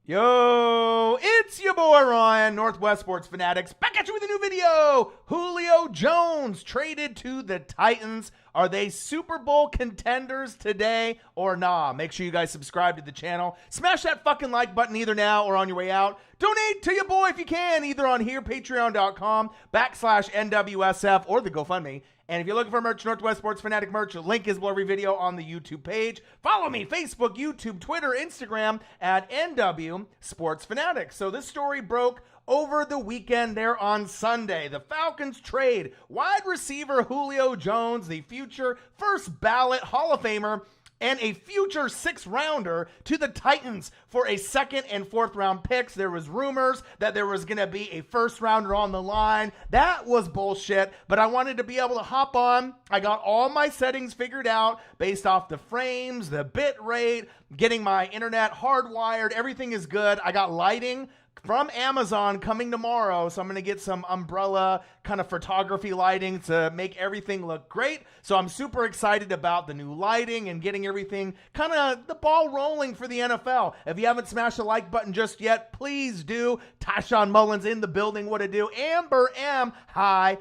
Yo, it's your boy Ryan, Northwest Sports Fanatics, back at you with a new video. Julio Jones traded to the Titans. Are they Super Bowl contenders today or nah? Make sure you guys subscribe to the channel. Smash that fucking like button either now or on your way out. Donate to your boy if you can, either on here, patreon.com/NWSF or the GoFundMe. And if you're looking for merch, Northwest Sports Fanatic merch, the link is below every video on the YouTube page. Follow me, Facebook, YouTube, Twitter, Instagram at NW Sports Fanatics. So this story broke over the weekend there on Sunday. The Falcons trade wide receiver Julio Jones, the future first ballot Hall of Famer, and a future 6th-rounder to the Titans for a 2nd and 4th-round picks. There was rumors that there was going to be a 1st-rounder on the line. That was bullshit, but I wanted to be able to hop on. I got all my settings figured out based off the frames, the bit rate, getting my internet hardwired. Everything is good. I got lighting from Amazon coming tomorrow, so I'm going to get some umbrella kind of photography lighting to make everything look great. So I'm super excited about the new lighting and getting everything kind of the ball rolling for the NFL. If you haven't smashed the like button just yet, please do. Tashawn Mullins in the building, what to do. Amber M, hi,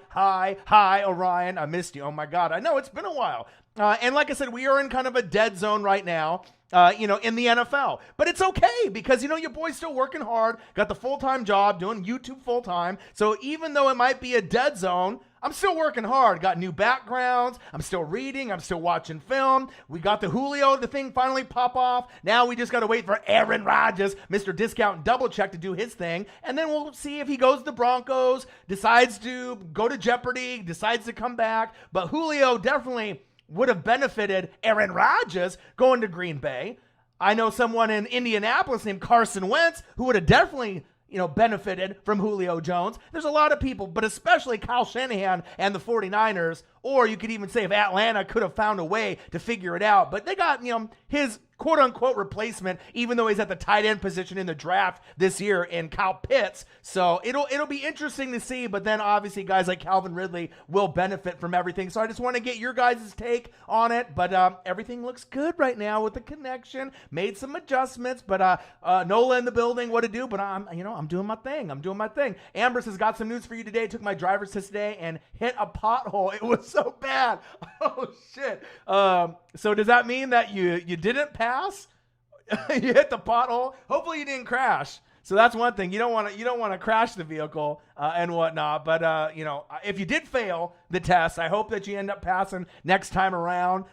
Orion. I missed you. Oh my God, I know it's been a while. And like I said, we are in kind of a dead zone right now. In the NFL. But it's okay because, your boy's still working hard, got the full-time job, doing YouTube full-time. So even though it might be a dead zone, I'm still working hard. Got new backgrounds. I'm still reading. I'm still watching film. We got the Julio, the thing finally pop off. Now we just got to wait for Aaron Rodgers, Mr. Discount and Double Check, to do his thing. And then we'll see if he goes to the Broncos, decides to go to Jeopardy, decides to come back. But Julio definitely would have benefited Aaron Rodgers going to Green Bay. I know someone in Indianapolis named Carson Wentz who would have definitely, benefited from Julio Jones. There's a lot of people, but especially Kyle Shanahan and the 49ers, or you could even say if Atlanta could have found a way to figure it out. But they got, his quote-unquote replacement, even though he's at the tight end position in the draft this year in Kyle Pitts. So it'll be interesting to see, but then obviously guys like Calvin Ridley will benefit from everything. So I just want to get your guys' take on it, but everything looks good right now with the connection. Made some adjustments, but Nola in the building, what to do, but I'm doing my thing. Ambrose has got some news for you today. Took my driver's test today and hit a pothole. It was so bad. Oh shit. So does that mean that you didn't pass? You hit the pothole. Hopefully you didn't crash. So that's one thing. You don't want to crash the vehicle and whatnot. But if you did fail the test, I hope that you end up passing next time around.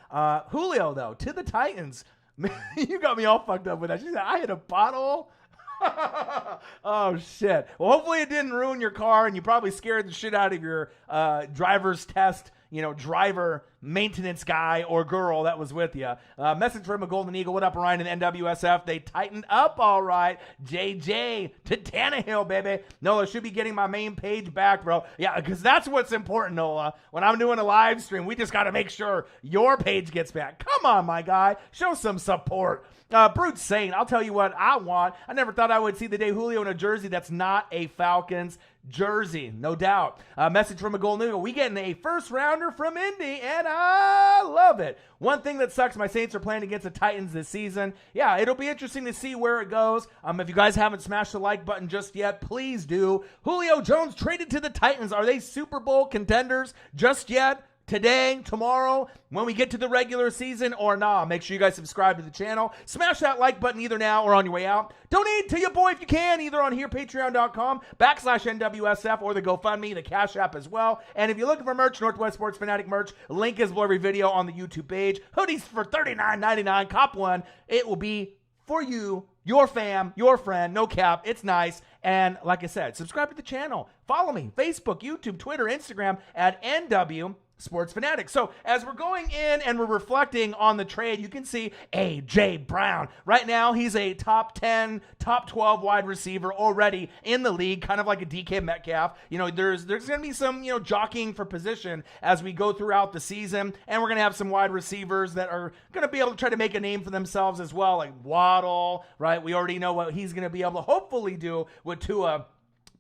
Julio though, to the Titans. Man, you got me all fucked up with that. She said I hit a pothole. Oh shit. Well, hopefully it didn't ruin your car and you probably scared the shit out of your driver's test, driver maintenance guy or girl that was with you. Message from a Golden Eagle. What up, Ryan and NWSF? They tightened up all right. JJ to Tannehill, baby. Nola should be getting my main page back, bro. Yeah, because that's what's important, Nola. When I'm doing a live stream, we just got to make sure your page gets back. Come on, my guy. Show some support. Brute Saint, I'll tell you what I want. I never thought I would see the day Julio in a jersey that's not a Falcons jersey, no doubt. Message from a Golden Eagle. We getting a 1st-rounder from Indy, and I love it. One thing that sucks, my Saints are playing against the Titans this season. Yeah, it'll be interesting to see where it goes. If you guys haven't smashed the like button just yet, please do. Julio Jones traded to the Titans. Are they Super Bowl contenders just yet? Today, tomorrow, when we get to the regular season or nah. Make sure you guys subscribe to the channel. Smash that like button either now or on your way out. Donate to your boy if you can, either on here, patreon.com/NWSF or the GoFundMe, the Cash App as well. And if you're looking for merch, Northwest Sports Fanatic merch, link is below every video on the YouTube page. Hoodies for $39.99. Cop one. It will be for you, your fam, your friend, no cap. It's nice. And like I said, subscribe to the channel. Follow me, Facebook, YouTube, Twitter, Instagram at NW Sports Fanatics. So as we're going in and we're reflecting on the trade, you can see A.J. Brown. Right now, he's a top 10, top 12 wide receiver already in the league, kind of like a DK Metcalf. There's going to be some, jockeying for position as we go throughout the season, and we're going to have some wide receivers that are going to be able to try to make a name for themselves as well, like Waddle, right? We already know what he's going to be able to hopefully do with Tua.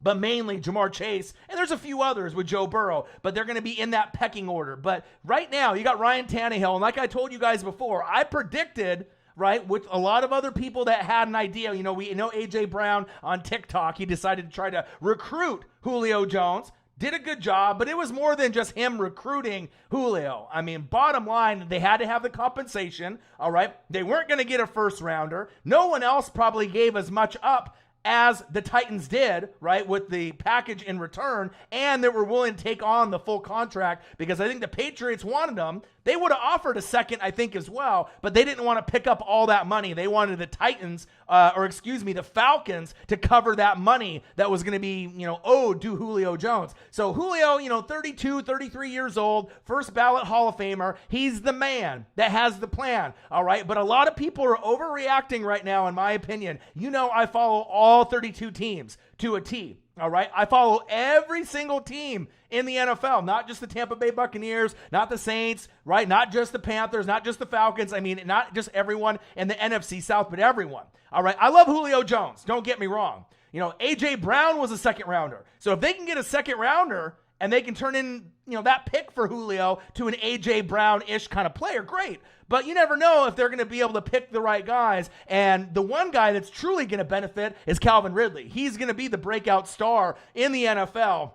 But mainly Jamar Chase, and there's a few others with Joe Burrow, but they're going to be in that pecking order. But right now, you got Ryan Tannehill, and like I told you guys before, I predicted right, with a lot of other people that had an idea. We know A.J. Brown on TikTok. He decided to try to recruit Julio Jones. Did a good job, but it was more than just him recruiting Julio. I mean, bottom line, they had to have the compensation, all right? They weren't going to get a first rounder. No one else probably gave as much up as the Titans did, right, with the package in return, and they were willing to take on the full contract because I think the Patriots wanted them. They would have offered a second, I think, as well, but they didn't want to pick up all that money. They wanted the the Falcons to cover that money that was going to be, owed to Julio Jones. So Julio, 32, 33 years old, first ballot Hall of Famer. He's the man that has the plan, all right? But a lot of people are overreacting right now, in my opinion. I follow all 32 teams to a T. All right, I follow every single team in the NFL, not just the Tampa Bay Buccaneers, not the Saints, right? Not just the Panthers, not just the Falcons. I mean, not just everyone in the NFC South, but everyone. All right, I love Julio Jones. Don't get me wrong. A.J. Brown was a second rounder. So if they can get a second rounder and they can turn in, that pick for Julio to an A.J. Brown-ish kind of player, great. But you never know if they're going to be able to pick the right guys. And the one guy that's truly going to benefit is Calvin Ridley. He's going to be the breakout star in the NFL.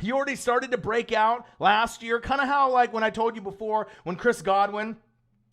He already started to break out last year, kind of how, like when I told you before, when Chris Godwin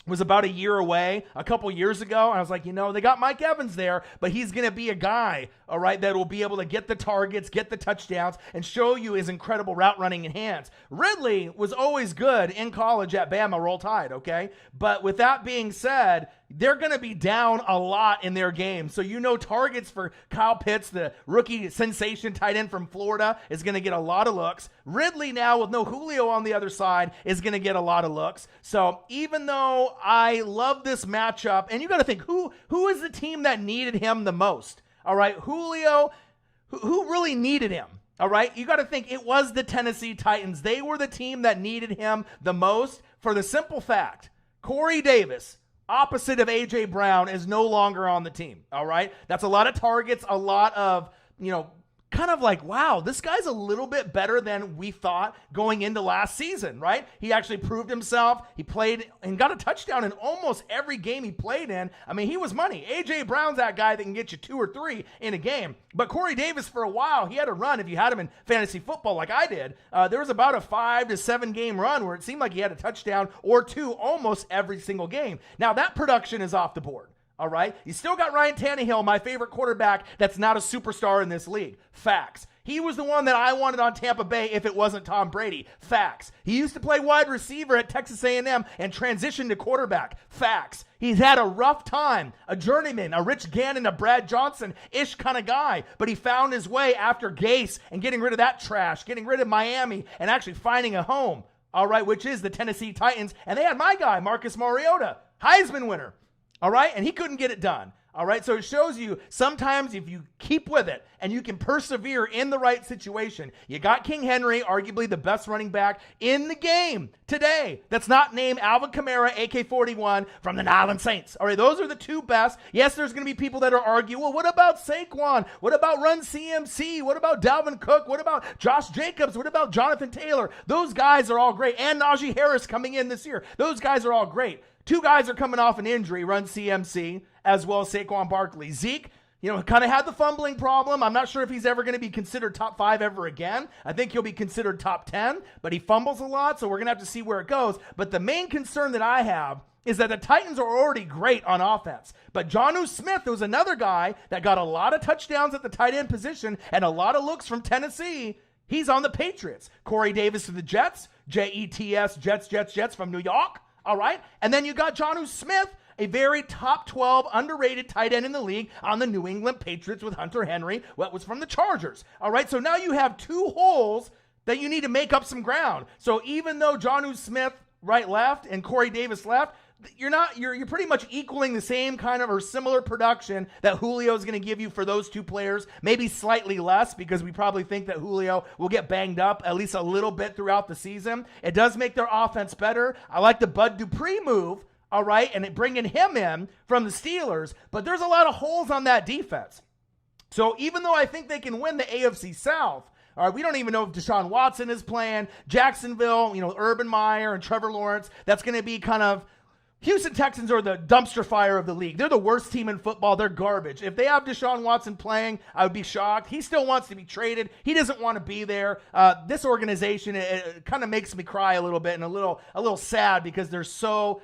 was about a year away a couple years ago. And I was like, they got Mike Evans there, but he's going to be a guy, all right, that will be able to get the targets, get the touchdowns, and show you his incredible route running in hands. Ridley was always good in college at Bama, Roll Tide, okay? But with that being said, they're going to be down a lot in their game. So targets for Kyle Pitts, the rookie sensation tight end from Florida, is going to get a lot of looks. Ridley now with no Julio on the other side is going to get a lot of looks. So even though I love this matchup, and you got to think, who is the team that needed him the most? All right, Julio, who really needed him? All right, you got to think it was the Tennessee Titans. They were the team that needed him the most for the simple fact, Corey Davis, opposite of A.J. Brown, is no longer on the team, all right? That's a lot of targets, a lot of, kind of like, wow, this guy's a little bit better than we thought going into last season, right? He actually proved himself. He played and got a touchdown in almost every game he played in. I mean, he was money. A.J. Brown's that guy that can get you 2 or 3 in a game. But Corey Davis, for a while, he had a run, if you had him in fantasy football like I did, there was about a 5 to 7 game run where it seemed like he had a touchdown or 2 almost every single game. Now, that production is off the board. All right? You still got Ryan Tannehill, my favorite quarterback that's not a superstar in this league. Facts. He was the one that I wanted on Tampa Bay if it wasn't Tom Brady. Facts. He used to play wide receiver at Texas A&M and transitioned to quarterback. Facts. He's had a rough time, a journeyman, a Rich Gannon, a Brad Johnson-ish kind of guy, but he found his way after Gase and getting rid of that trash, getting rid of Miami, and actually finding a home, all right, which is the Tennessee Titans. And they had my guy, Marcus Mariota, Heisman winner. All right, and he couldn't get it done. All right, so it shows you sometimes if you keep with it and you can persevere in the right situation. You got King Henry, arguably the best running back in the game today. That's not named Alvin Kamara, AK-41 from the New Orleans Saints. All right, those are the 2 best. Yes, there's going to be people that are arguing, well, what about Saquon? What about Run CMC? What about Dalvin Cook? What about Josh Jacobs? What about Jonathan Taylor? Those guys are all great. And Najee Harris coming in this year. Those guys are all great. 2 guys are coming off an injury, Run CMC, as well as Saquon Barkley. Zeke, kind of had the fumbling problem. I'm not sure if he's ever going to be considered top 5 ever again. I think he'll be considered top 10, but he fumbles a lot, so we're going to have to see where it goes. But the main concern that I have is that the Titans are already great on offense. But Jonnu Smith was another guy that got a lot of touchdowns at the tight end position and a lot of looks from Tennessee. He's on the Patriots. Corey Davis to the Jets, Jets, Jets from New York. All right, and then you got Jonnu Smith, a very top 12 underrated tight end in the league on the New England Patriots with Hunter Henry, what was from the Chargers. All right, so now you have 2 holes that you need to make up some ground. So even though Jonnu Smith right left and Corey Davis left, you're pretty much equaling the same kind of or similar production that Julio is going to give you for those 2 players, maybe slightly less because we probably think that Julio will get banged up at least a little bit throughout the season. It does make their offense better. I like the Bud Dupree move, all right, and bringing him in from the Steelers, but there's a lot of holes on that defense. So even though I think they can win the AFC South, all right, we don't even know if Deshaun Watson is playing. Jacksonville, Urban Meyer and Trevor Lawrence, that's going to be kind of Houston Texans are the dumpster fire of the league. They're the worst team in football. They're garbage. If they have Deshaun Watson playing, I would be shocked. He still wants to be traded. He doesn't want to be there. This organization, it kind of makes me cry a little bit and a little sad because they're so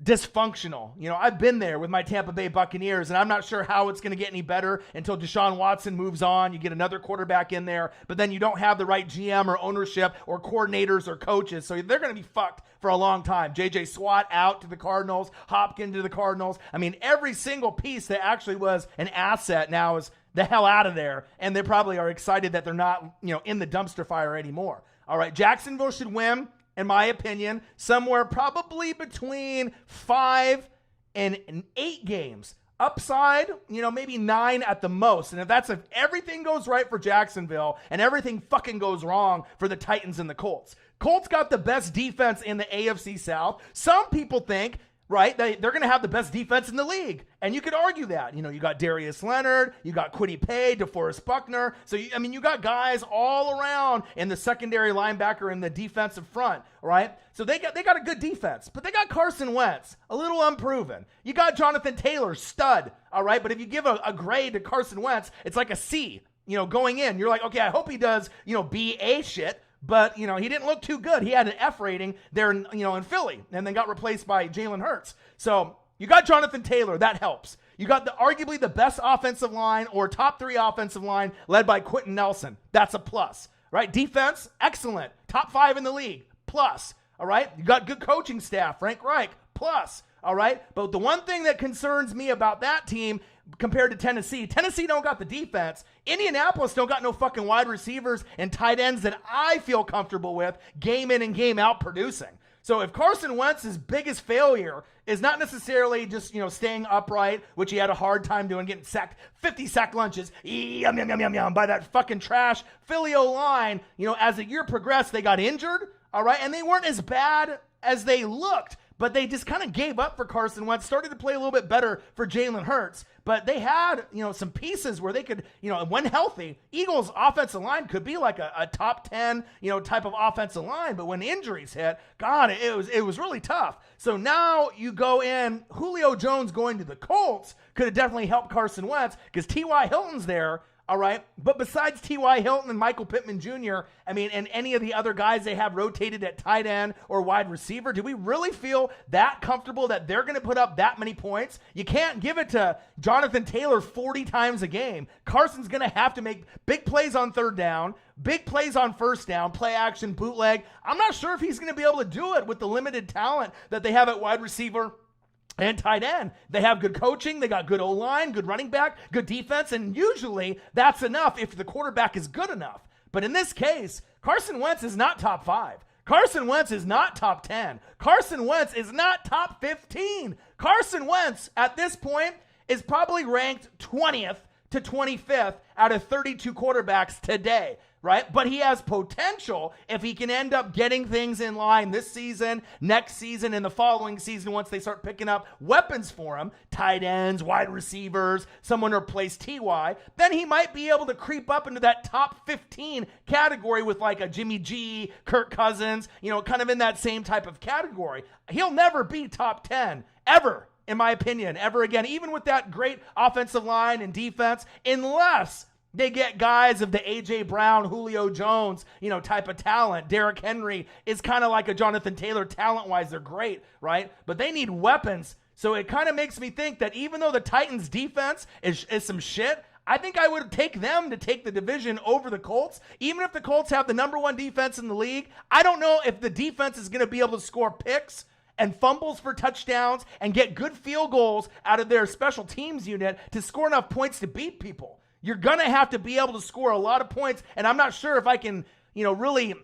dysfunctional. You know, I've been there with my Tampa Bay Buccaneers, and I'm not sure how it's going to get any better until Deshaun Watson moves on. You get another quarterback in there, but then you don't have the right GM or ownership or coordinators or coaches, so they're going to be fucked for a long time. JJ Swat out to the Cardinals, Hopkins to the Cardinals. I mean, every single piece that actually was an asset now is the hell out of there, and they probably are excited that they're not, in the dumpster fire anymore. All right, Jacksonville should win, in my opinion, somewhere probably between 5 and 8 games. Upside, maybe 9 at the most. And if everything goes right for Jacksonville and everything fucking goes wrong for the Titans and the Colts. Colts got the best defense in the AFC South. Some people think, right, they're going to have the best defense in the league. And you could argue that. You got Darius Leonard, you got Kwity Paye, DeForest Buckner. So, you got guys all around in the secondary linebacker and the defensive front, right? So they got a good defense. But they got Carson Wentz, a little unproven. You got Jonathan Taylor, stud, all right? But if you give a grade to Carson Wentz, it's like a C, going in. You're like, okay, I hope he does, B-A shit. But, he didn't look too good. He had an F rating there, in Philly, and then got replaced by Jalen Hurts. So you got Jonathan Taylor. That helps. You got arguably the best offensive line or top 3 offensive line led by Quentin Nelson. That's a plus, right? Defense, excellent. Top 5 in the league, plus, all right? You got good coaching staff, Frank Reich, plus, all right? But the one thing that concerns me about that team compared to Tennessee don't got the defense. Indianapolis don't got no fucking wide receivers and tight ends that I feel comfortable with game in and game out producing. So if Carson Wentz's biggest failure is not necessarily just, staying upright, which he had a hard time doing, getting sacked, 50 sack lunches, yum, yum, yum, yum, yum, by that fucking trash Philly O-line, as the year progressed, they got injured, all right, and they weren't as bad as they looked. But they just kind of gave up for Carson Wentz, started to play a little bit better for Jalen Hurts. But they had, some pieces where they could, when healthy, Eagles' offensive line could be like a top 10, type of offensive line. But when injuries hit, God, it was really tough. So now you go in, Julio Jones going to the Colts could have definitely helped Carson Wentz because T.Y. Hilton's there. All right. But besides T.Y. Hilton and Michael Pittman Jr., and any of the other guys they have rotated at tight end or wide receiver, do we really feel that comfortable that they're going to put up that many points? You can't give it to Jonathan Taylor 40 times a game. Carson's going to have to make big plays on third down, big plays on first down, play action, bootleg. I'm not sure if he's going to be able to do it with the limited talent that they have at wide receiver and tight end. They have good coaching. They got good O-line, good running back, good defense. And usually that's enough if the quarterback is good enough. But in this case, Carson Wentz is not top 5. Carson Wentz is not top 10. Carson Wentz is not top 15. Carson Wentz at this point is probably ranked 20th to 25th out of 32 quarterbacks today. Right? But he has potential if he can end up getting things in line this season, next season, and the following season once they start picking up weapons for him, tight ends, wide receivers, someone to replace T.Y., then he might be able to creep up into that top 15 category with like a Jimmy G, Kirk Cousins, kind of in that same type of category. He'll never be top 10, ever. In my opinion, ever again, even with that great offensive line and defense, unless they get guys of the A.J. Brown, Julio Jones, type of talent. Derrick Henry is kind of like a Jonathan Taylor talent-wise. They're great, right? But they need weapons. So it kind of makes me think that even though the Titans' defense is some shit, I think I would take them to take the division over the Colts. Even if the Colts have the number 1 defense in the league, I don't know if the defense is going to be able to score picks and fumbles for touchdowns and get good field goals out of their special teams unit to score enough points to beat people. You're going to have to be able to score a lot of points, and I'm not sure if I can, really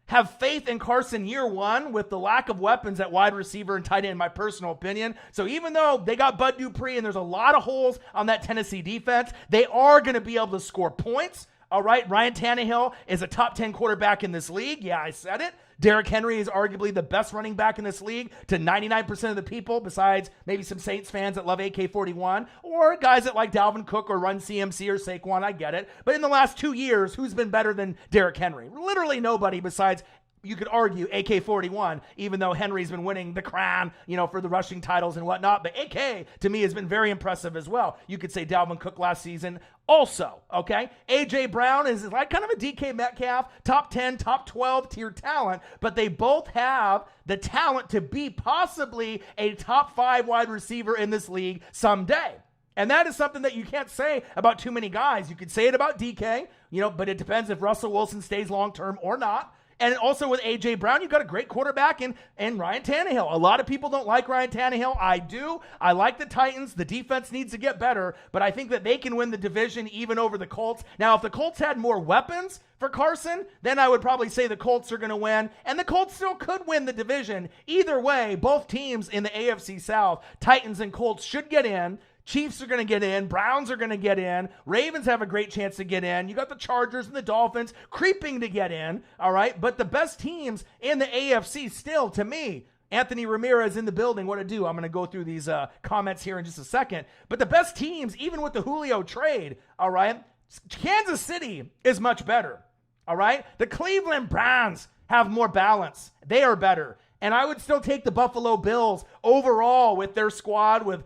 have faith in Carson year one with the lack of weapons at wide receiver and tight end, in my personal opinion. So even though they got Bud Dupree and there's a lot of holes on that Tennessee defense, they are going to be able to score points. All right, Ryan Tannehill is a top 10 quarterback in this league. Yeah, I said it. Derrick Henry is arguably the best running back in this league to 99% of the people, besides maybe some Saints fans that love AK-41, or guys that like Dalvin Cook or Run CMC or Saquon. I get it. But in the last 2 years, who's been better than Derrick Henry? Literally nobody besides you could argue AK-41, even though Henry's been winning the crown, for the rushing titles and whatnot. But AK, to me, has been very impressive as well. You could say Dalvin Cook last season also, okay? A.J. Brown is like kind of a DK Metcalf, top 10, top 12 tier talent, but they both have the talent to be possibly a top 5 wide receiver in this league someday. And that is something that you can't say about too many guys. You could say it about DK, but it depends if Russell Wilson stays long-term or not. And also with A.J. Brown, you've got a great quarterback in Ryan Tannehill. A lot of people don't like Ryan Tannehill. I do. I like the Titans. The defense needs to get better, but I think that they can win the division even over the Colts. Now, if the Colts had more weapons for Carson, then I would probably say the Colts are going to win, and the Colts still could win the division. Either way, both teams in the AFC South, Titans and Colts, should get in. Chiefs are going to get in. Browns are going to get in. Ravens have a great chance to get in. You got the Chargers and the Dolphins creeping to get in, all right? But the best teams in the AFC still, to me, Anthony Ramirez in the building, what to do? I'm going to go through these comments here in just a second. But the best teams, even with the Julio trade, all right, Kansas City is much better, all right? The Cleveland Browns have more balance. They are better. And I would still take the Buffalo Bills overall with their squad, with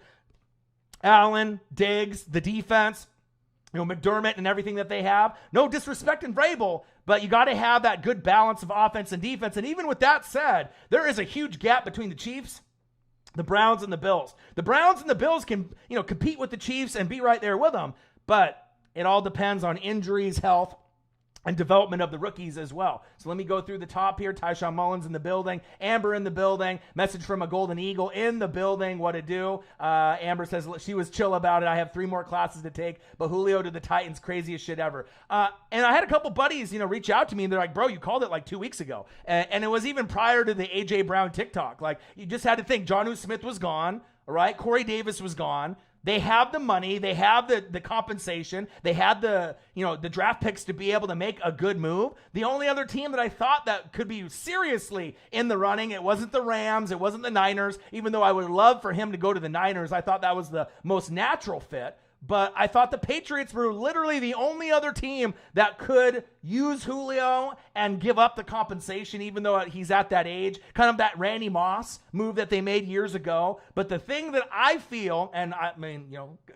Allen, Diggs, the defense, McDermott and everything that they have. No disrespect in Vrabel, but you got to have that good balance of offense and defense. And even with that said, there is a huge gap between the Chiefs, the Browns, and the Bills. The Browns and the Bills can, compete with the Chiefs and be right there with them, but it all depends on injuries, health, and development of the rookies as well. So let me go through the top here. Tyshawn Mullins in the building. Amber in the building. Message from a Golden Eagle in the building. What to do? Amber says she was chill about it. I have 3 more classes to take, but Julio to the Titans, craziest shit ever. And I had a couple buddies, reach out to me, and they're like, bro, you called it like 2 weeks ago. And it was even prior to the A.J. Brown TikTok. Like, you just had to think Jonnu Smith was gone, all right? Corey Davis was gone. They have the money, they have the compensation, they had the draft picks to be able to make a good move. The only other team that I thought that could be seriously in the running, it wasn't the Rams, it wasn't the Niners, even though I would love for him to go to the Niners. I thought that was the most natural fit. But I thought the Patriots were literally the only other team that could use Julio and give up the compensation, even though he's at that age. Kind of that Randy Moss move that they made years ago. But the thing that I feel, and I mean,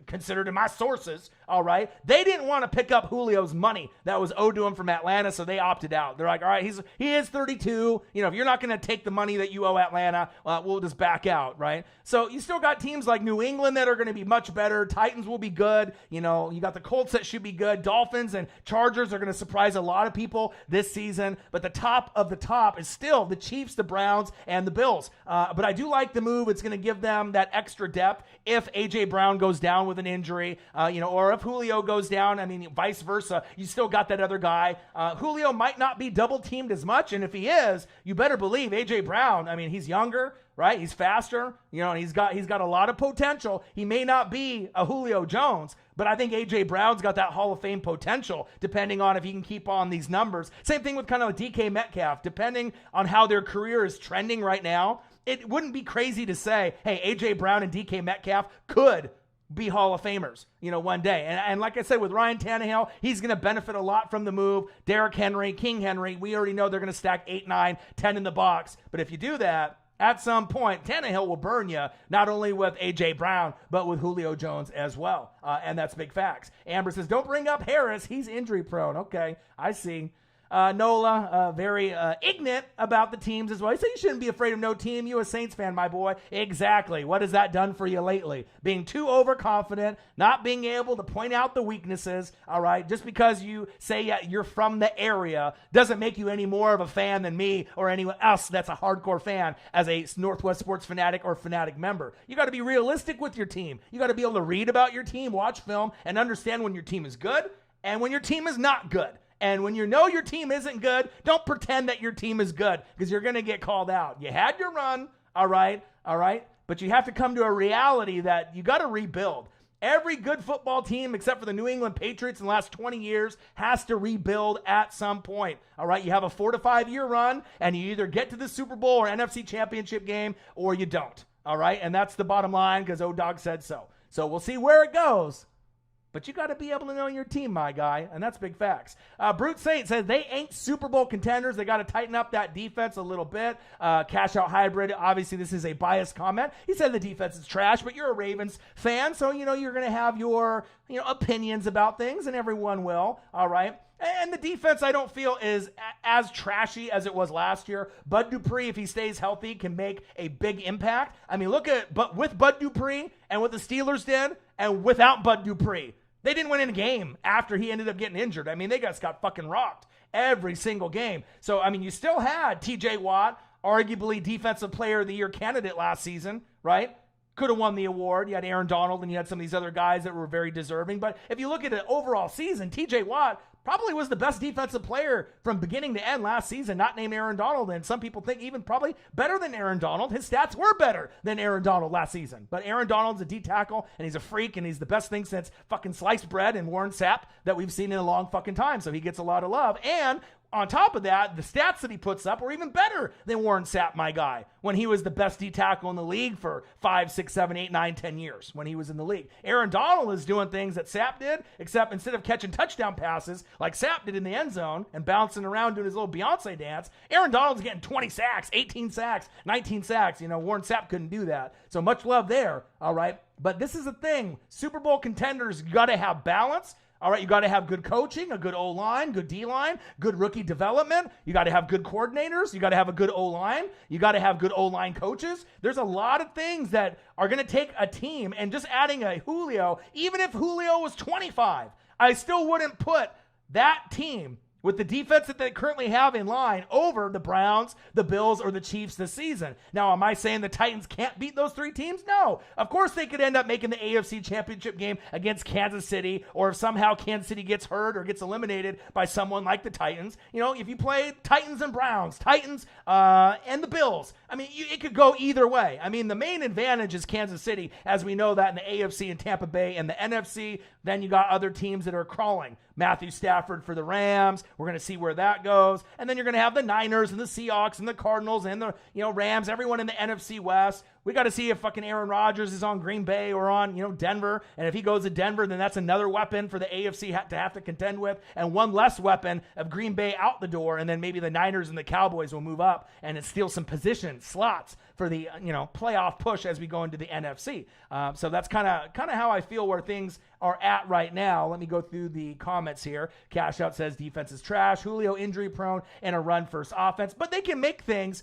considered in my sources, all right, they didn't want to pick up Julio's money that was owed to him from Atlanta, so they opted out. They're like, all right, he is 32. If you're not going to take the money that you owe Atlanta, we'll just back out, right? So you still got teams like New England that are going to be much better. Titans will be good. You got the Colts that should be good. Dolphins and Chargers are going to surprise a lot of people this season. But the top of the top is still the Chiefs, the Browns, and the Bills. But I do like the move. It's going to give them that extra depth if A.J. Brown goes down with an injury, or if Julio goes down. I mean, vice versa. You still got that other guy. Julio might not be double teamed as much. And if he is, you better believe A.J. Brown, I mean, he's younger, right? He's faster, and he's got a lot of potential. He may not be a Julio Jones, but I think A.J. Brown's got that Hall of Fame potential, depending on if he can keep on these numbers. Same thing with kind of DK Metcalf. Depending on how their career is trending right now, it wouldn't be crazy to say, hey, A.J. Brown and DK Metcalf could be Hall of Famers, one day. And like I said, with Ryan Tannehill, he's going to benefit a lot from the move. Derrick Henry, King Henry, we already know they're going to stack 8, 9, 10 in the box. But if you do that, at some point, Tannehill will burn you, not only with A.J. Brown, but with Julio Jones as well. And that's big facts. Amber says, don't bring up Harris. He's injury prone. Okay, I see. Nola, very ignorant about the teams as well. He said you shouldn't be afraid of no team. You a Saints fan, my boy. Exactly. What has that done for you lately? Being too overconfident, not being able to point out the weaknesses, all right? Just because you say you're from the area doesn't make you any more of a fan than me or anyone else that's a hardcore fan as a Northwest Sports Fanatic or Fanatic member. You got to be realistic with your team. You got to be able to read about your team, watch film, and understand when your team is good and when your team is not good. And when you know your team isn't good, don't pretend that your team is good because you're going to get called out. You had your run, all right, but you have to come to a reality that you got to rebuild. Every good football team, except for the New England Patriots in the last 20 years, has to rebuild at some point, all right? You have a 4 to 5 year run, and you either get to the Super Bowl or NFC Championship game, or you don't, all right? And that's the bottom line because O-Dog said so. So we'll see where it goes. But you got to be able to know your team, my guy, and that's big facts. Brute Saint says they ain't Super Bowl contenders. They got to tighten up that defense a little bit. Cash Out Hybrid, obviously this is a biased comment. He said the defense is trash, but you're a Ravens fan, so you're going to have your opinions about things, and everyone will, all right? And the defense, I don't feel, is as trashy as it was last year. Bud Dupree, if he stays healthy, can make a big impact. I mean, but with Bud Dupree and what the Steelers did, and without Bud Dupree, they didn't win in a game after he ended up getting injured. I mean, they just got fucking rocked every single game. So, I mean, you still had TJ Watt, arguably Defensive Player of the Year candidate last season, right? Could have won the award. You had Aaron Donald and you had some of these other guys that were very deserving. But if you look at the overall season, TJ Watt probably was the best defensive player from beginning to end last season, not named Aaron Donald. And some people think even probably better than Aaron Donald. His stats were better than Aaron Donald last season. But Aaron Donald's a D tackle, and he's a freak, and he's the best thing since fucking sliced bread and Warren Sapp that we've seen in a long fucking time. So he gets a lot of love. And on top of that, the stats that he puts up were even better than Warren Sapp, my guy, when he was the best D tackle in the league for 5, 6, 7, 8, 9, 10 years when he was in the league. Aaron Donald is doing things that Sapp did, except instead of catching touchdown passes like Sapp did in the end zone and bouncing around doing his little Beyonce dance, Aaron Donald's getting 20 sacks, 18 sacks, 19 sacks. Warren Sapp couldn't do that. So much love there, all right? But this is the thing. Super Bowl contenders got to have balance. All right, you got to have good coaching, a good O-line, good D-line, good rookie development. You got to have good coordinators. You got to have a good O-line. You got to have good O-line coaches. There's a lot of things that are going to take a team, and just adding a Julio, even if Julio was 25, I still wouldn't put that team with the defense that they currently have in line over the Browns, the Bills, or the Chiefs this season. Now, am I saying the Titans can't beat those three teams? No. Of course they could end up making the AFC Championship game against Kansas City, or if somehow Kansas City gets hurt or gets eliminated by someone like the Titans. If you play Titans and Browns, Titans and the Bills, I mean, it could go either way. I mean, the main advantage is Kansas City, as we know that in the AFC and Tampa Bay, and the NFC, then you got other teams that are crawling. Matthew Stafford for the Rams. We're going to see where that goes. And then you're going to have the Niners and the Seahawks and the Cardinals and the Rams, everyone in the NFC West. We got to see if fucking Aaron Rodgers is on Green Bay or on, Denver. And if he goes to Denver, then that's another weapon for the AFC to have to contend with, and one less weapon of Green Bay out the door. And then maybe the Niners and the Cowboys will move up and steal some position slots for the, playoff push as we go into the NFC. So that's kind of how I feel where things are at right now. Let me go through the comments here. Cash Out says defense is trash, Julio injury prone, and a run first offense. But they can make things.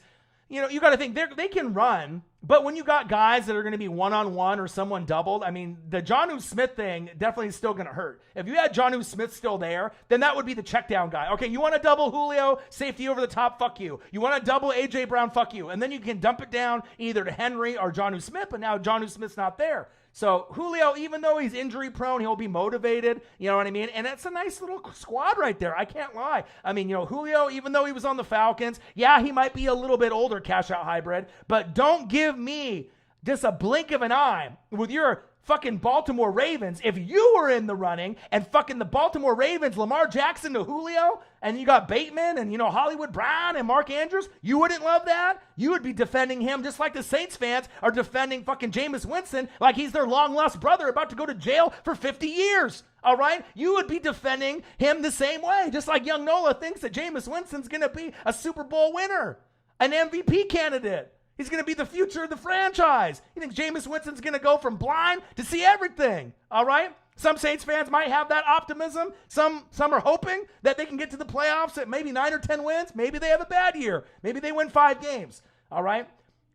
You got to think they can run, but when you got guys that are going to be one-on-one or someone doubled, I mean, the Jonnu Smith thing definitely is still going to hurt. If you had Jonnu Smith still there, then that would be the check down guy. Okay, you want to double Julio, safety over the top, fuck you. You want to double A.J. Brown, fuck you. And then you can dump it down either to Henry or Jonnu Smith, but now Jonnu Smith's not there. So Julio, even though he's injury prone, he'll be motivated. You know what I mean? And that's a nice little squad right there. I can't lie. I mean, Julio, even though he was on the Falcons, yeah, he might be a little bit older, Cash Out Hybrid, but don't give me just a blink of an eye with your fucking Baltimore Ravens. If you were in the running and fucking the Baltimore Ravens, Lamar Jackson to Julio, and you got Bateman and, Hollywood Brown and Mark Andrews, you wouldn't love that? You would be defending him just like the Saints fans are defending fucking Jameis Winston like he's their long-lost brother about to go to jail for 50 years. All right? You would be defending him the same way, just like young Nola thinks that Jameis Winston's going to be a Super Bowl winner, an MVP candidate. He's going to be the future of the franchise. He thinks Jameis Winston's going to go from blind to see everything. All right? Some Saints fans might have that optimism. Some are hoping that they can get to the playoffs at maybe 9 or 10 wins. Maybe they have a bad year. Maybe they win 5 games. All right?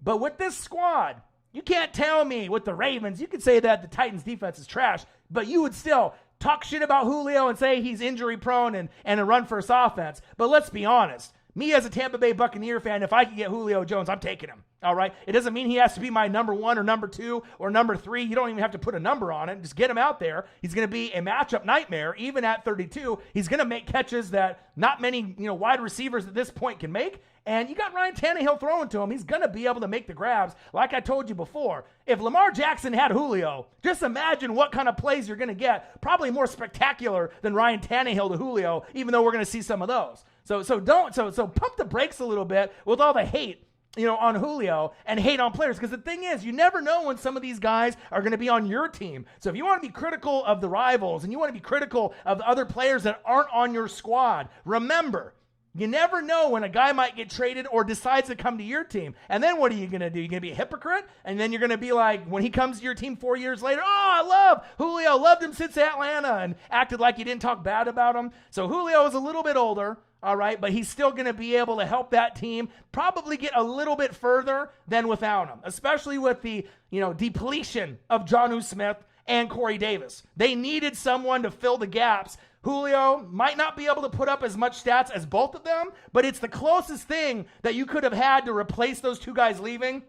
But with this squad, you can't tell me with the Ravens, you could say that the Titans defense is trash, but you would still talk shit about Julio and say he's injury prone and a run first offense. But let's be honest. Me as a Tampa Bay Buccaneer fan, if I can get Julio Jones, I'm taking him. All right? It doesn't mean he has to be my number 1 or number 2 or number 3. You don't even have to put a number on it. Just get him out there. He's going to be a matchup nightmare. Even at 32, he's going to make catches that not many, wide receivers at this point can make. And you got Ryan Tannehill throwing to him. He's going to be able to make the grabs. Like I told you before, if Lamar Jackson had Julio, just imagine what kind of plays you're going to get. Probably more spectacular than Ryan Tannehill to Julio, even though we're going to see some of those. So pump the brakes a little bit with all the hate on Julio and hate on players. Because the thing is, you never know when some of these guys are going to be on your team. So if you want to be critical of the rivals and you want to be critical of the other players that aren't on your squad, remember, you never know when a guy might get traded or decides to come to your team. And then what are you going to do? You're going to be a hypocrite? And then you're going to be like, when he comes to your team 4 years later, I love Julio, loved him since Atlanta, and acted like you didn't talk bad about him. So Julio is a little bit older, all right, but he's still going to be able to help that team probably get a little bit further than without him, especially with the, depletion of Jonnu Smith and Corey Davis. They needed someone to fill the gaps. Julio might not be able to put up as much stats as both of them, but it's the closest thing that you could have had to replace those two guys leaving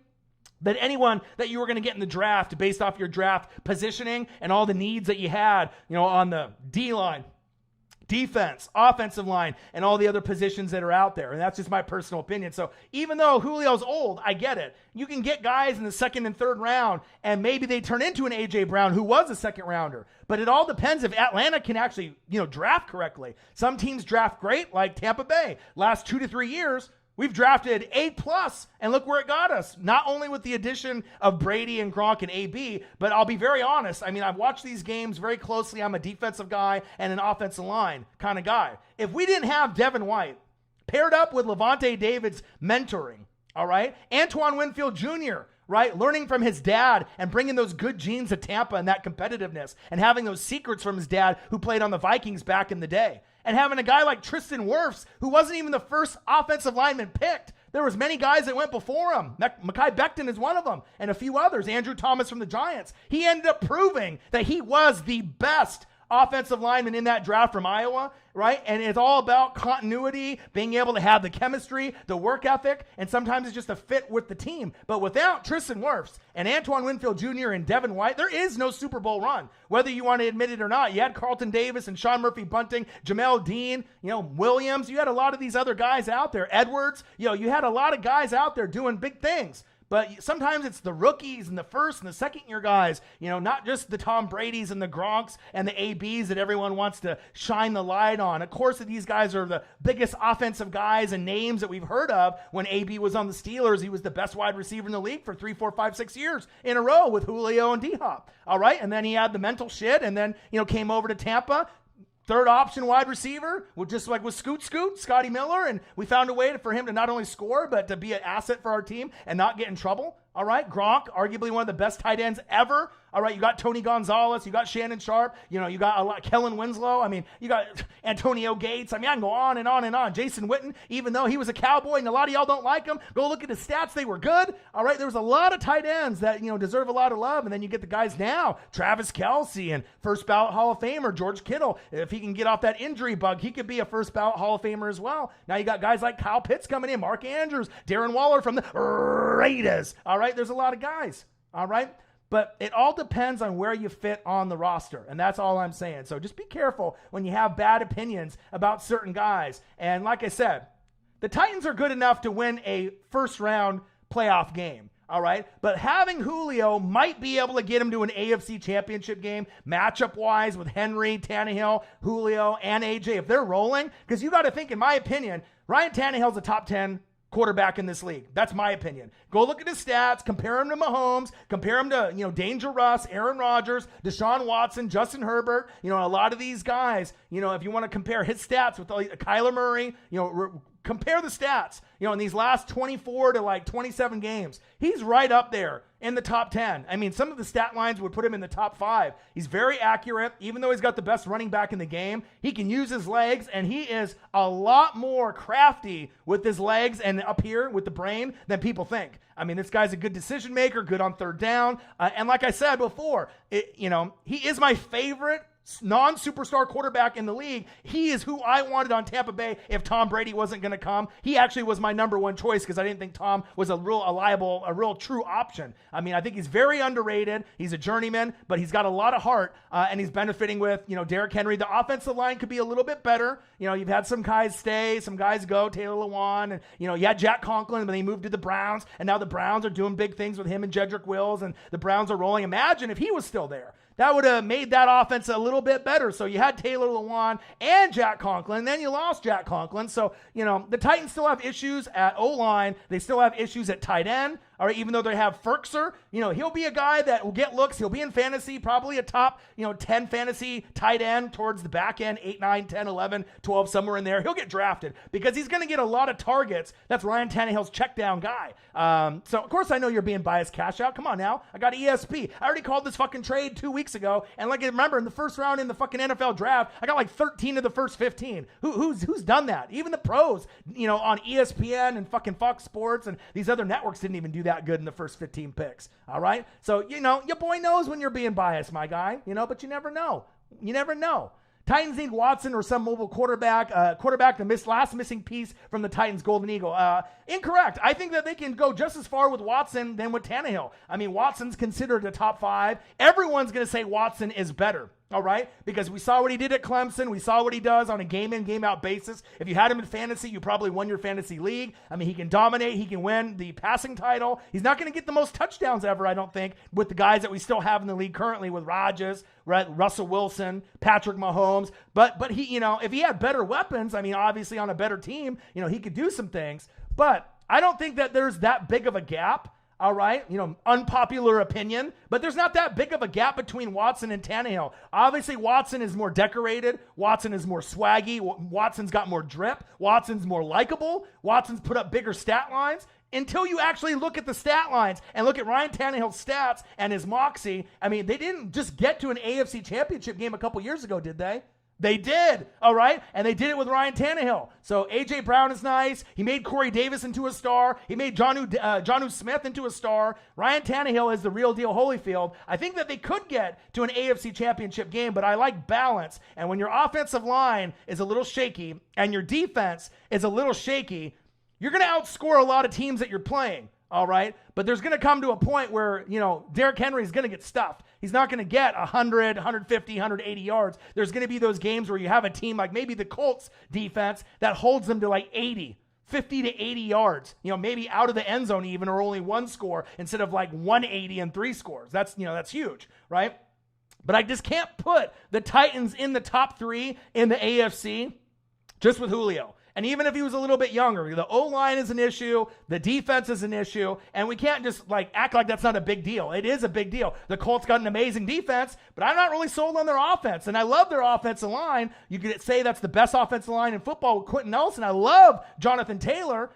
than anyone that you were going to get in the draft based off your draft positioning and all the needs that you had, on the D-line, defense, offensive line, and all the other positions that are out there. And that's just my personal opinion. So even though Julio's old, I get it. You can get guys in the second and third round, and maybe they turn into an A.J. Brown, who was a second rounder. But it all depends if Atlanta can actually, draft correctly. Some teams draft great, like Tampa Bay. Last 2 to 3 years, we've drafted A+, and look where it got us. Not only with the addition of Brady and Gronk and AB, but I'll be very honest. I mean, I've watched these games very closely. I'm a defensive guy and an offensive line kind of guy. If we didn't have Devin White paired up with Levante David's mentoring, all right, Antoine Winfield Jr., right, learning from his dad and bringing those good genes to Tampa and that competitiveness and having those secrets from his dad who played on the Vikings back in the day. And having a guy like Tristan Wirfs, who wasn't even the first offensive lineman picked. There was many guys that went before him. Mekhi Becton is one of them, and a few others. Andrew Thomas from the Giants. He ended up proving that he was the best offensive lineman in that draft from Iowa, right? And it's all about continuity, being able to have the chemistry, the work ethic, and sometimes it's just a fit with the team. But without Tristan Wirfs and Antoine Winfield Jr. and Devin White, there is no Super Bowl run, whether you want to admit it or not. You had Carlton Davis and Sean Murphy-Bunting, Jamel Dean, Williams. You had a lot of these other guys out there. Edwards, you had a lot of guys out there doing big things. But sometimes it's the rookies and the first and the second year guys, not just the Tom Bradys and the Gronks and the ABs that everyone wants to shine the light on. Of course, these guys are the biggest offensive guys and names that we've heard of. When AB was on the Steelers, he was the best wide receiver in the league for 3, 4, 5, 6 years in a row with Julio and D-Hop. All right. And then he had the mental shit and then, came over to Tampa. Third option wide receiver, just like with Scoot, Scotty Miller, and we found a way for him to not only score, but to be an asset for our team and not get in trouble. All right, Gronk, arguably one of the best tight ends ever. All right, you got Tony Gonzalez, you got Shannon Sharp, you got a lot, Kellen Winslow. I mean, you got Antonio Gates. I mean, I can go on and on and on. Jason Witten, even though he was a Cowboy and a lot of y'all don't like him, go look at his stats. They were good. All right, there was a lot of tight ends that, deserve a lot of love. And then you get the guys now, Travis Kelce and first ballot Hall of Famer, George Kittle. If he can get off that injury bug, he could be a first ballot Hall of Famer as well. Now you got guys like Kyle Pitts coming in, Mark Andrews, Darren Waller from the Raiders. All right, there's a lot of guys. All right. But it all depends on where you fit on the roster, and that's all I'm saying. So just be careful when you have bad opinions about certain guys. And like I said, the Titans are good enough to win a first-round playoff game, all right? But having Julio might be able to get him to an AFC championship game, matchup-wise with Henry, Tannehill, Julio, and AJ, if they're rolling. Because you got to think, in my opinion, Ryan Tannehill's a top 10 quarterback in this league. That's my opinion. Go look at his stats, compare him to Mahomes, compare him to, Danger Russ, Aaron Rodgers, Deshaun Watson, Justin Herbert, a lot of these guys, if you want to compare his stats with Kyler Murray, compare the stats, in these last 24 to 27 games, he's right up there in the top 10. I mean, some of the stat lines would put him in the top 5. He's very accurate. Even though he's got the best running back in the game, he can use his legs, and he is a lot more crafty with his legs and up here with the brain than people think. I mean, this guy's a good decision maker, good on third down. And like I said before, he is my favorite non-superstar quarterback in the league. He is who I wanted on Tampa Bay if Tom Brady wasn't going to come. He actually was my number one choice because I didn't think Tom was a real true option. I mean, I think he's very underrated. He's a journeyman, but he's got a lot of heart, and he's benefiting with, Derrick Henry. The offensive line could be a little bit better. You've had some guys stay, some guys go, Taylor Lewan, and, you had Jack Conklin, but he moved to the Browns, and now the Browns are doing big things with him and Jedrick Wills, and the Browns are rolling. Imagine if he was still there. That would have made that offense a little bit better. So you had Taylor Lewan and Jack Conklin, then you lost Jack Conklin. So, the Titans still have issues at O-line. They still have issues at tight end. All right, even though they have Ferkser, he'll be a guy that will get looks. He'll be in fantasy, probably a top, 10 fantasy tight end towards the back end, 8, 9, 10, 11, 12, somewhere in there. He'll get drafted because he's going to get a lot of targets. That's Ryan Tannehill's check down guy. So, of course, I know you're being biased, cash out. Come on now. I got ESP. I already called this fucking trade 2 weeks ago. And remember, in the first round in the fucking NFL draft, I got 13 of the first 15. Who's done that? Even the pros, on ESPN and fucking Fox Sports and these other networks didn't even do that good in the first 15 picks. All right. So, your boy knows when you're being biased, my guy, but you never know. You never know. Titans need Watson or some mobile quarterback. The last missing piece from the Titans Golden Eagle. Incorrect. I think that they can go just as far with Watson than with Tannehill. I mean, Watson's considered a top 5. Everyone's going to say Watson is better. All right? Because we saw what he did at Clemson. We saw what he does on a game-in, game-out basis. If you had him in fantasy, you probably won your fantasy league. I mean, he can dominate. He can win the passing title. He's not going to get the most touchdowns ever, I don't think, with the guys that we still have in the league currently with Rodgers, Russell Wilson, Patrick Mahomes. But he, if he had better weapons, I mean, obviously on a better team, he could do some things. But I don't think that there's that big of a gap. All right, unpopular opinion, but there's not that big of a gap between Watson and Tannehill. Obviously, Watson is more decorated. Watson is more swaggy. Watson's got more drip. Watson's more likable. Watson's put up bigger stat lines. Until you actually look at the stat lines and look at Ryan Tannehill's stats and his moxie, I mean, they didn't just get to an AFC championship game a couple years ago, did they? They did, all right? And they did it with Ryan Tannehill. So A.J. Brown is nice. He made Corey Davis into a star. He made Jonnu Smith into a star. Ryan Tannehill is the real deal Holyfield. I think that they could get to an AFC championship game, but I like balance. And when your offensive line is a little shaky and your defense is a little shaky, you're going to outscore a lot of teams that you're playing. All right. But there's going to come to a point where, Derrick Henry is going to get stuffed. He's not going to get 100, 150, 180 yards. There's going to be those games where you have a team like maybe the Colts defense that holds them to 50 to 80 yards, maybe out of the end zone even, or only one score instead of 180 and 3 scores. That's huge, right? But I just can't put the Titans in the top 3 in the AFC just with Julio. And even if he was a little bit younger, the O-line is an issue, the defense is an issue, and we can't just act like that's not a big deal. It is a big deal. The Colts got an amazing defense, but I'm not really sold on their offense, and I love their offensive line. You could say that's the best offensive line in football with Quentin Nelson. I love Jonathan Taylor,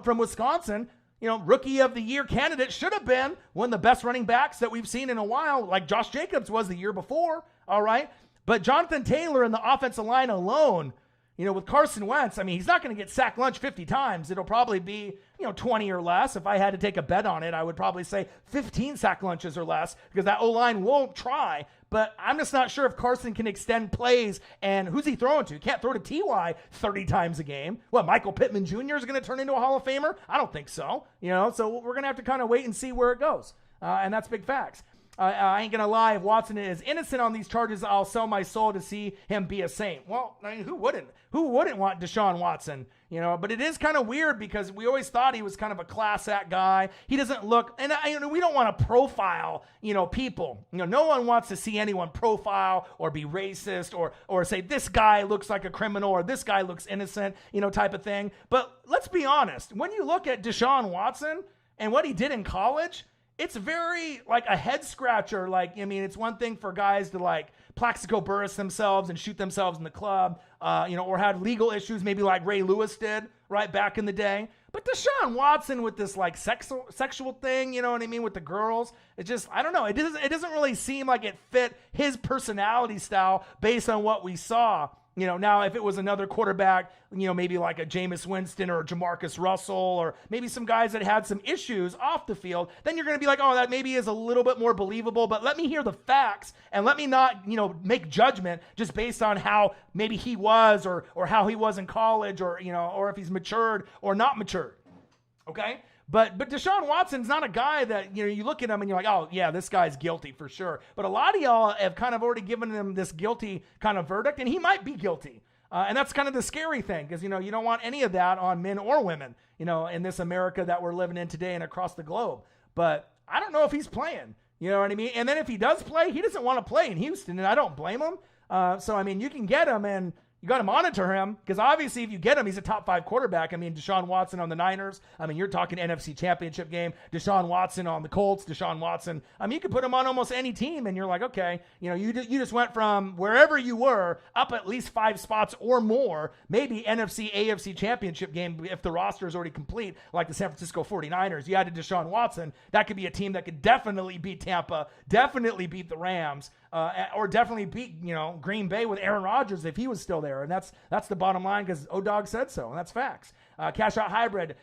from Wisconsin. Rookie of the year candidate, should have been one of the best running backs that we've seen in a while, like Josh Jacobs was the year before, all right? But Jonathan Taylor and the offensive line alone, with Carson Wentz, I mean, he's not going to get sack lunch 50 times. It'll probably be, 20 or less. If I had to take a bet on it, I would probably say 15 sack lunches or less because that O-line won't try. But I'm just not sure if Carson can extend plays. And who's he throwing to? He can't throw to T.Y. 30 times a game. What, Michael Pittman Jr. is going to turn into a Hall of Famer? I don't think so. So we're going to have to kind of wait and see where it goes. And that's big facts. I ain't going to lie. If Watson is innocent on these charges, I'll sell my soul to see him be a saint. Well, I mean, who wouldn't? Who wouldn't want Deshaun Watson? But it is kind of weird because we always thought he was kind of a class act guy. He doesn't look, and we don't want to profile, people. No one wants to see anyone profile or be racist or say this guy looks like a criminal or this guy looks innocent, type of thing. But let's be honest. When you look at Deshaun Watson and what he did in college, it's very a head scratcher. It's one thing for guys to Plaxico Burress themselves and shoot themselves in the club, or had legal issues, maybe like Ray Lewis did right back in the day. But Deshaun Watson with this sexual thing, with the girls, it just, I don't know. It doesn't really seem like it fit his personality style based on what we saw. Now if it was another quarterback, maybe like a Jameis Winston or a Jamarcus Russell, or maybe some guys that had some issues off the field, then you're going to be like, oh, that maybe is a little bit more believable, but let me hear the facts and let me not, make judgment just based on how maybe he was or how he was in college or if he's matured or not matured. Okay. But Deshaun Watson's not a guy that, you look at him and you're like, oh, yeah, this guy's guilty for sure. But a lot of y'all have kind of already given him this guilty kind of verdict, and he might be guilty. And that's kind of the scary thing because, you don't want any of that on men or women, in this America that we're living in today and across the globe. But I don't know if he's playing. You know what I mean? And then if he does play, he doesn't want to play in Houston, and I don't blame him. So, I mean, you can get him, and you got to monitor him, because obviously if you get him, he's a top 5 quarterback. I mean, Deshaun Watson on the Niners. I mean, you're talking NFC Championship game. Deshaun Watson on the Colts. Deshaun Watson. I mean, you could put him on almost any team, and you're like, okay, you know, you just went from wherever you were up at least 5 spots or more, maybe NFC, AFC Championship game if the roster is already complete, like the San Francisco 49ers. You added Deshaun Watson. That could be a team that could definitely beat Tampa, definitely beat the Rams, or definitely beat, you know, Green Bay with Aaron Rodgers if he was still there. And that's the bottom line, because O-Dog said so, and that's facts. Cash Out Hybrid,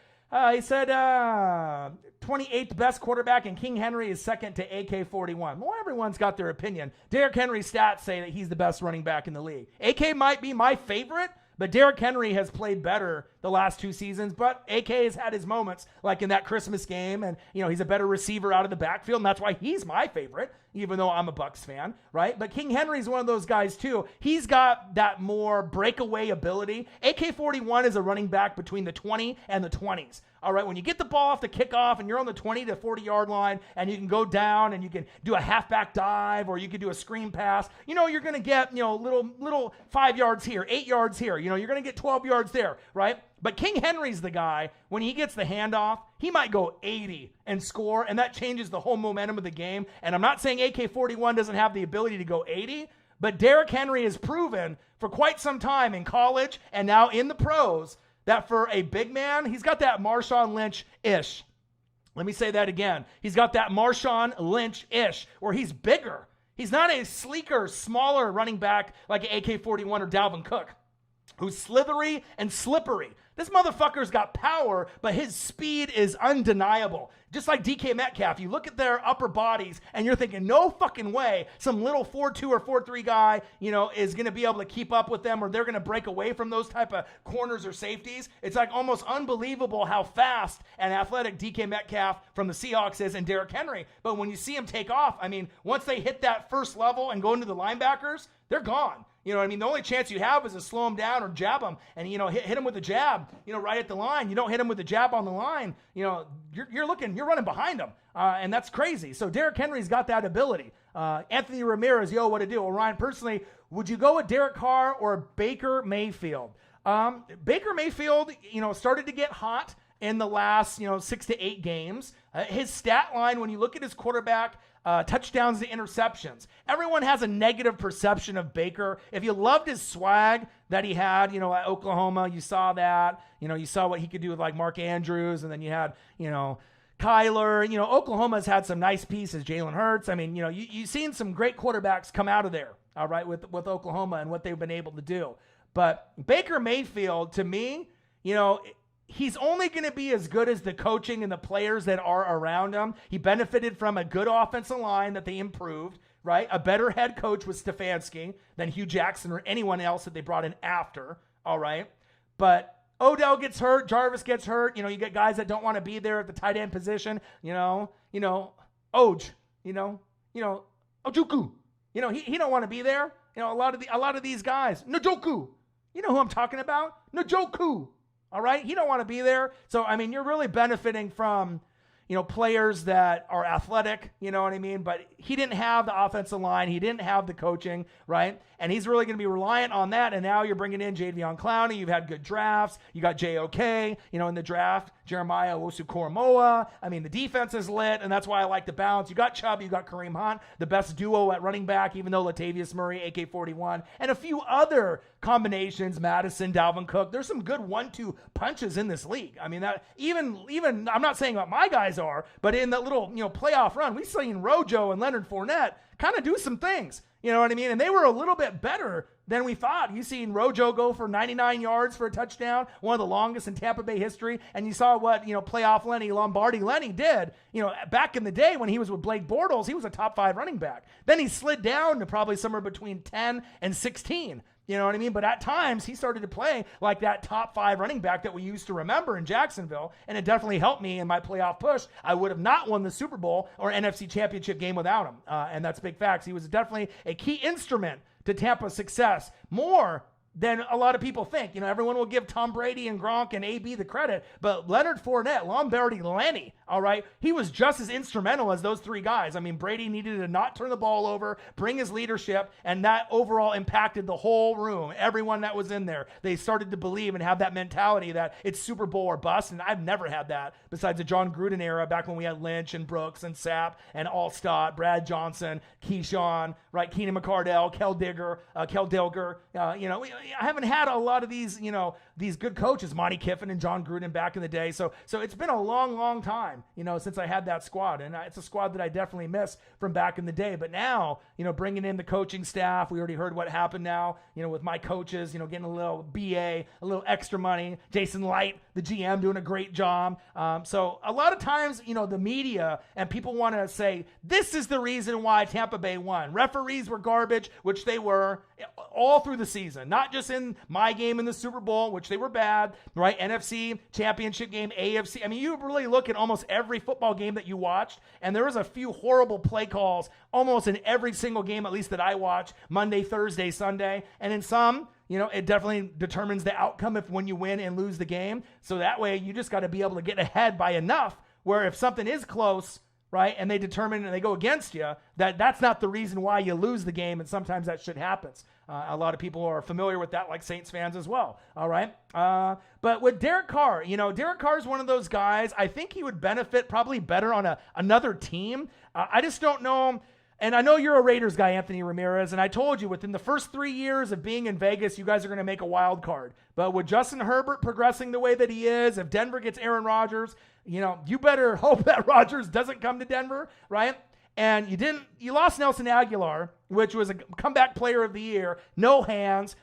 he said 28th best quarterback, and King Henry is second to AK-41. Well, everyone's got their opinion. Derrick Henry's stats say that he's the best running back in the league. AK might be my favorite, but Derrick Henry has played better the last 2 seasons, but AK has had his moments, like in that Christmas game, and, you know, he's a better receiver out of the backfield, and that's why he's my favorite, even though I'm a Bucs fan, right? But King Henry's one of those guys, too. He's got that more breakaway ability. AK-41 is a running back between the 20 and the 20s. All right, when you get the ball off the kickoff and you're on the 20 to 40-yard line and you can go down and you can do a halfback dive or you can do a screen pass, you know, you're going to get, you know, little 5 yards here, 8 yards here. You know, you're going to get 12 yards there, right? But King Henry's the guy, when he gets the handoff, he might go 80 and score, and that changes the whole momentum of the game. And I'm not saying AK-41 doesn't have the ability to go 80, but Derrick Henry has proven for quite some time in college and now in the pros that for a big man, he's got that Marshawn Lynch-ish. Let me say that again. He's got that Marshawn Lynch-ish, where he's bigger. He's not a sleeker, smaller running back like an AK-41 or Dalvin Cook, who's slithery and slippery. This motherfucker's got power, but his speed is undeniable. Just like DK Metcalf, you look at their upper bodies and you're thinking, no fucking way some little 4'2" or 4'3" guy, you know, is going to be able to keep up with them, or they're going to break away from those type of corners or safeties. It's like almost unbelievable how fast and athletic DK Metcalf from the Seahawks is, and Derrick Henry. But when you see him take off, I mean, once they hit that first level and go into the linebackers, th're gone. You know what I mean? The only chance you have is to slow him down or jab him, and, you know, hit him with a jab, you know, right at the line. You don't hit him with a jab on the line, you know, you're running behind him, and that's crazy. So Derrick Henry's got that ability. Anthony Ramirez, yo, what to do? Well, Ryan, personally, would you go with Derek Carr or Baker Mayfield? Baker Mayfield, you know, started to get hot in the last, you know, 6 to 8 games. His stat line, when you look at his quarterback, touchdowns to interceptions, everyone has a negative perception of Baker. If you loved his swag that he had, you know, at Oklahoma, you saw that. You know, you saw what he could do with like Mark Andrews, and then you had, you know, Kyler. You know, Oklahoma's had some nice pieces, Jalen Hurts. I mean, you know, you've seen some great quarterbacks come out of there, all right, with Oklahoma and what they've been able to do. But Baker Mayfield, to me, you know, he's only going to be as good as the coaching and the players that are around him. He benefited from a good offensive line that they improved, right? A better head coach with Stefanski than Hugh Jackson or anyone else that they brought in after, all right? But Odell gets hurt, Jarvis gets hurt. You know, you get guys that don't want to be there at the tight end position. Oj, Ojuku. You know, he don't want to be there. You know, a lot of these guys. Njoku. You know who I'm talking about? Njoku. All right? He don't want to be there. So, I mean, you're really benefiting from, you know, players that are athletic, you know what I mean? But he didn't have the offensive line. He didn't have the coaching, right? And he's really going to be reliant on that. And now you're bringing in Jadeveon Clowney. You've had good drafts. You got JOK, you know, in the draft. Jeremiah Owusu-Koramoah. I mean, the defense is lit, and that's why I like the balance. You got Chubb. You got Kareem Hunt, the best duo at running back, even though Latavius Murray, AK-41, and a few other combinations, Madison, Dalvin Cook. There's some good 1-2 punches in this league. I mean, that even I'm not saying what my guys are, but in that little, you know, playoff run, we've seen Rojo and Leonard Fournette kind of do some things. You know what I mean? And they were a little bit better than we thought. You seen Rojo go for 99 yards for a touchdown, one of the longest in Tampa Bay history. And you saw what, you know, playoff Lombardi Lenny did. You know, back in the day when he was with Blake Bortles, he was a top 5 running back. Then he slid down to probably somewhere between 10 and 16. You know what I mean? But at times, he started to play like that top 5 running back that we used to remember in Jacksonville, and it definitely helped me in my playoff push. I would have not won the Super Bowl or NFC Championship game without him, and that's big facts. He was definitely a key instrument to Tampa's success, more than a lot of people think. Everyone will give Tom Brady and Gronk and AB the credit, but Leonard Fournette, Lombardi Lenny, all right, he was just as instrumental as those three guys. I mean, Brady needed to not turn the ball over, bring his leadership, and that overall impacted the whole room, everyone that was in there. They started to believe and have that mentality that it's Super Bowl or bust, and I've never had that besides the John Gruden era back when we had Lynch and Brooks and Sapp and Allstott, Brad Johnson, Keyshawn, right, Keenan McCardell, Kel Dilger, I haven't had a lot of these, these good coaches, Monty Kiffin and John Gruden back in the day. So it's been a long, long time, since I had that squad. And it's a squad that I definitely miss from back in the day. But now, bringing in the coaching staff, we already heard what happened now, with my coaches, getting a little BA, a little extra money. Jason Light, the GM, doing a great job. So a lot of times, the media and people want to say, this is the reason why Tampa Bay won. Referees were garbage, which they were all through the season, not just in my game in the Super Bowl, which they were bad, right? NFC championship game, AFC. I mean, you really look at almost every football game that you watched, and there was a few horrible play calls almost in every single game, at least that I watch, Monday, Thursday, Sunday. And in some, it definitely determines the outcome when you win and lose the game. So that way you just got to be able to get ahead by enough where if something is close, right, and they determine and they go against you, that's not the reason why you lose the game, and sometimes that shit happens. A lot of people are familiar with that, like Saints fans as well, all right? But with Derek Carr, Derek Carr is one of those guys, I think he would benefit probably better on another team. I just don't know. And I know you're a Raiders guy, Anthony Ramirez, and I told you within the first 3 years of being in Vegas, you guys are going to make a wild card. But with Justin Herbert progressing the way that he is, if Denver gets Aaron Rodgers, you better hope that Rodgers doesn't come to Denver, right? And you lost Nelson Aguilar, which was a comeback player of the year, no hands.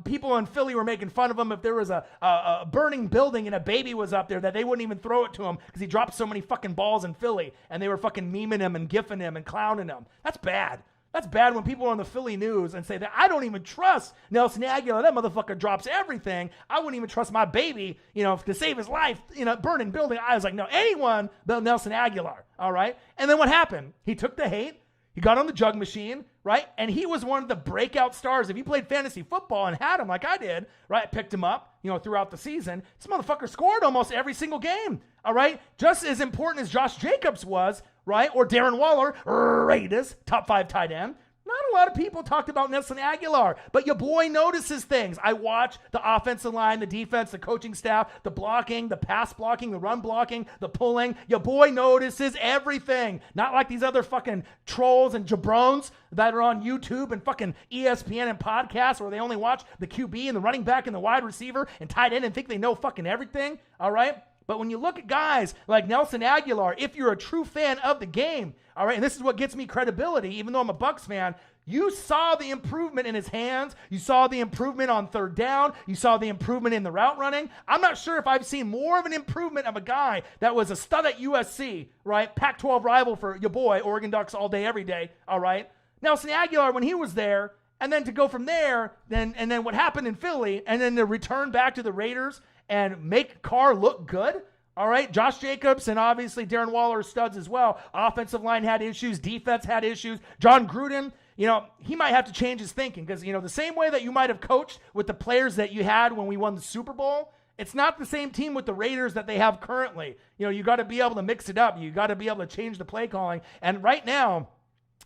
People in Philly were making fun of him if there was a burning building and a baby was up there that they wouldn't even throw it to him because he dropped so many fucking balls in Philly, and they were fucking memeing him and gifing him and clowning him. That's bad. That's bad when people are on the Philly news and say that I don't even trust Nelson Aguilar. That motherfucker drops everything. I wouldn't even trust my baby, to save his life, burning building. I was like, no, anyone but Nelson Aguilar, all right? And then what happened? He took the hate. He got on the jug machine, right? And he was one of the breakout stars. If you played fantasy football and had him like I did, right, I picked him up, throughout the season. This motherfucker scored almost every single game, all right? Just as important as Josh Jacobs was, right, or Darren Waller, Raiders, top 5 tight end. Not a lot of people talked about Nelson Aguilar, but your boy notices things. I watch the offensive line, the defense, the coaching staff, the blocking, the pass blocking, the run blocking, the pulling. Your boy notices everything. Not like these other fucking trolls and jabrones that are on YouTube and fucking ESPN and podcasts where they only watch the QB and the running back and the wide receiver and tight end and think they know fucking everything, all right? But when you look at guys like Nelson Aguilar, if you're a true fan of the game, all right, and this is what gets me credibility, even though I'm a Bucs fan, you saw the improvement in his hands. You saw the improvement on third down. You saw the improvement in the route running. I'm not sure if I've seen more of an improvement of a guy that was a stud at USC, right? Pac-12 rival for your boy, Oregon Ducks all day, every day, all right? Nelson Aguilar, when he was there, and then to go from there, and then what happened in Philly, and then to return back to the Raiders and make Carr look good. All right, Josh Jacobs and obviously Darren Waller are studs as well. Offensive line had issues. Defense had issues. John Gruden, he might have to change his thinking because, the same way that you might have coached with the players that you had when we won the Super Bowl, it's not the same team with the Raiders that they have currently. You got to be able to mix it up. You got to be able to change the play calling. And right now,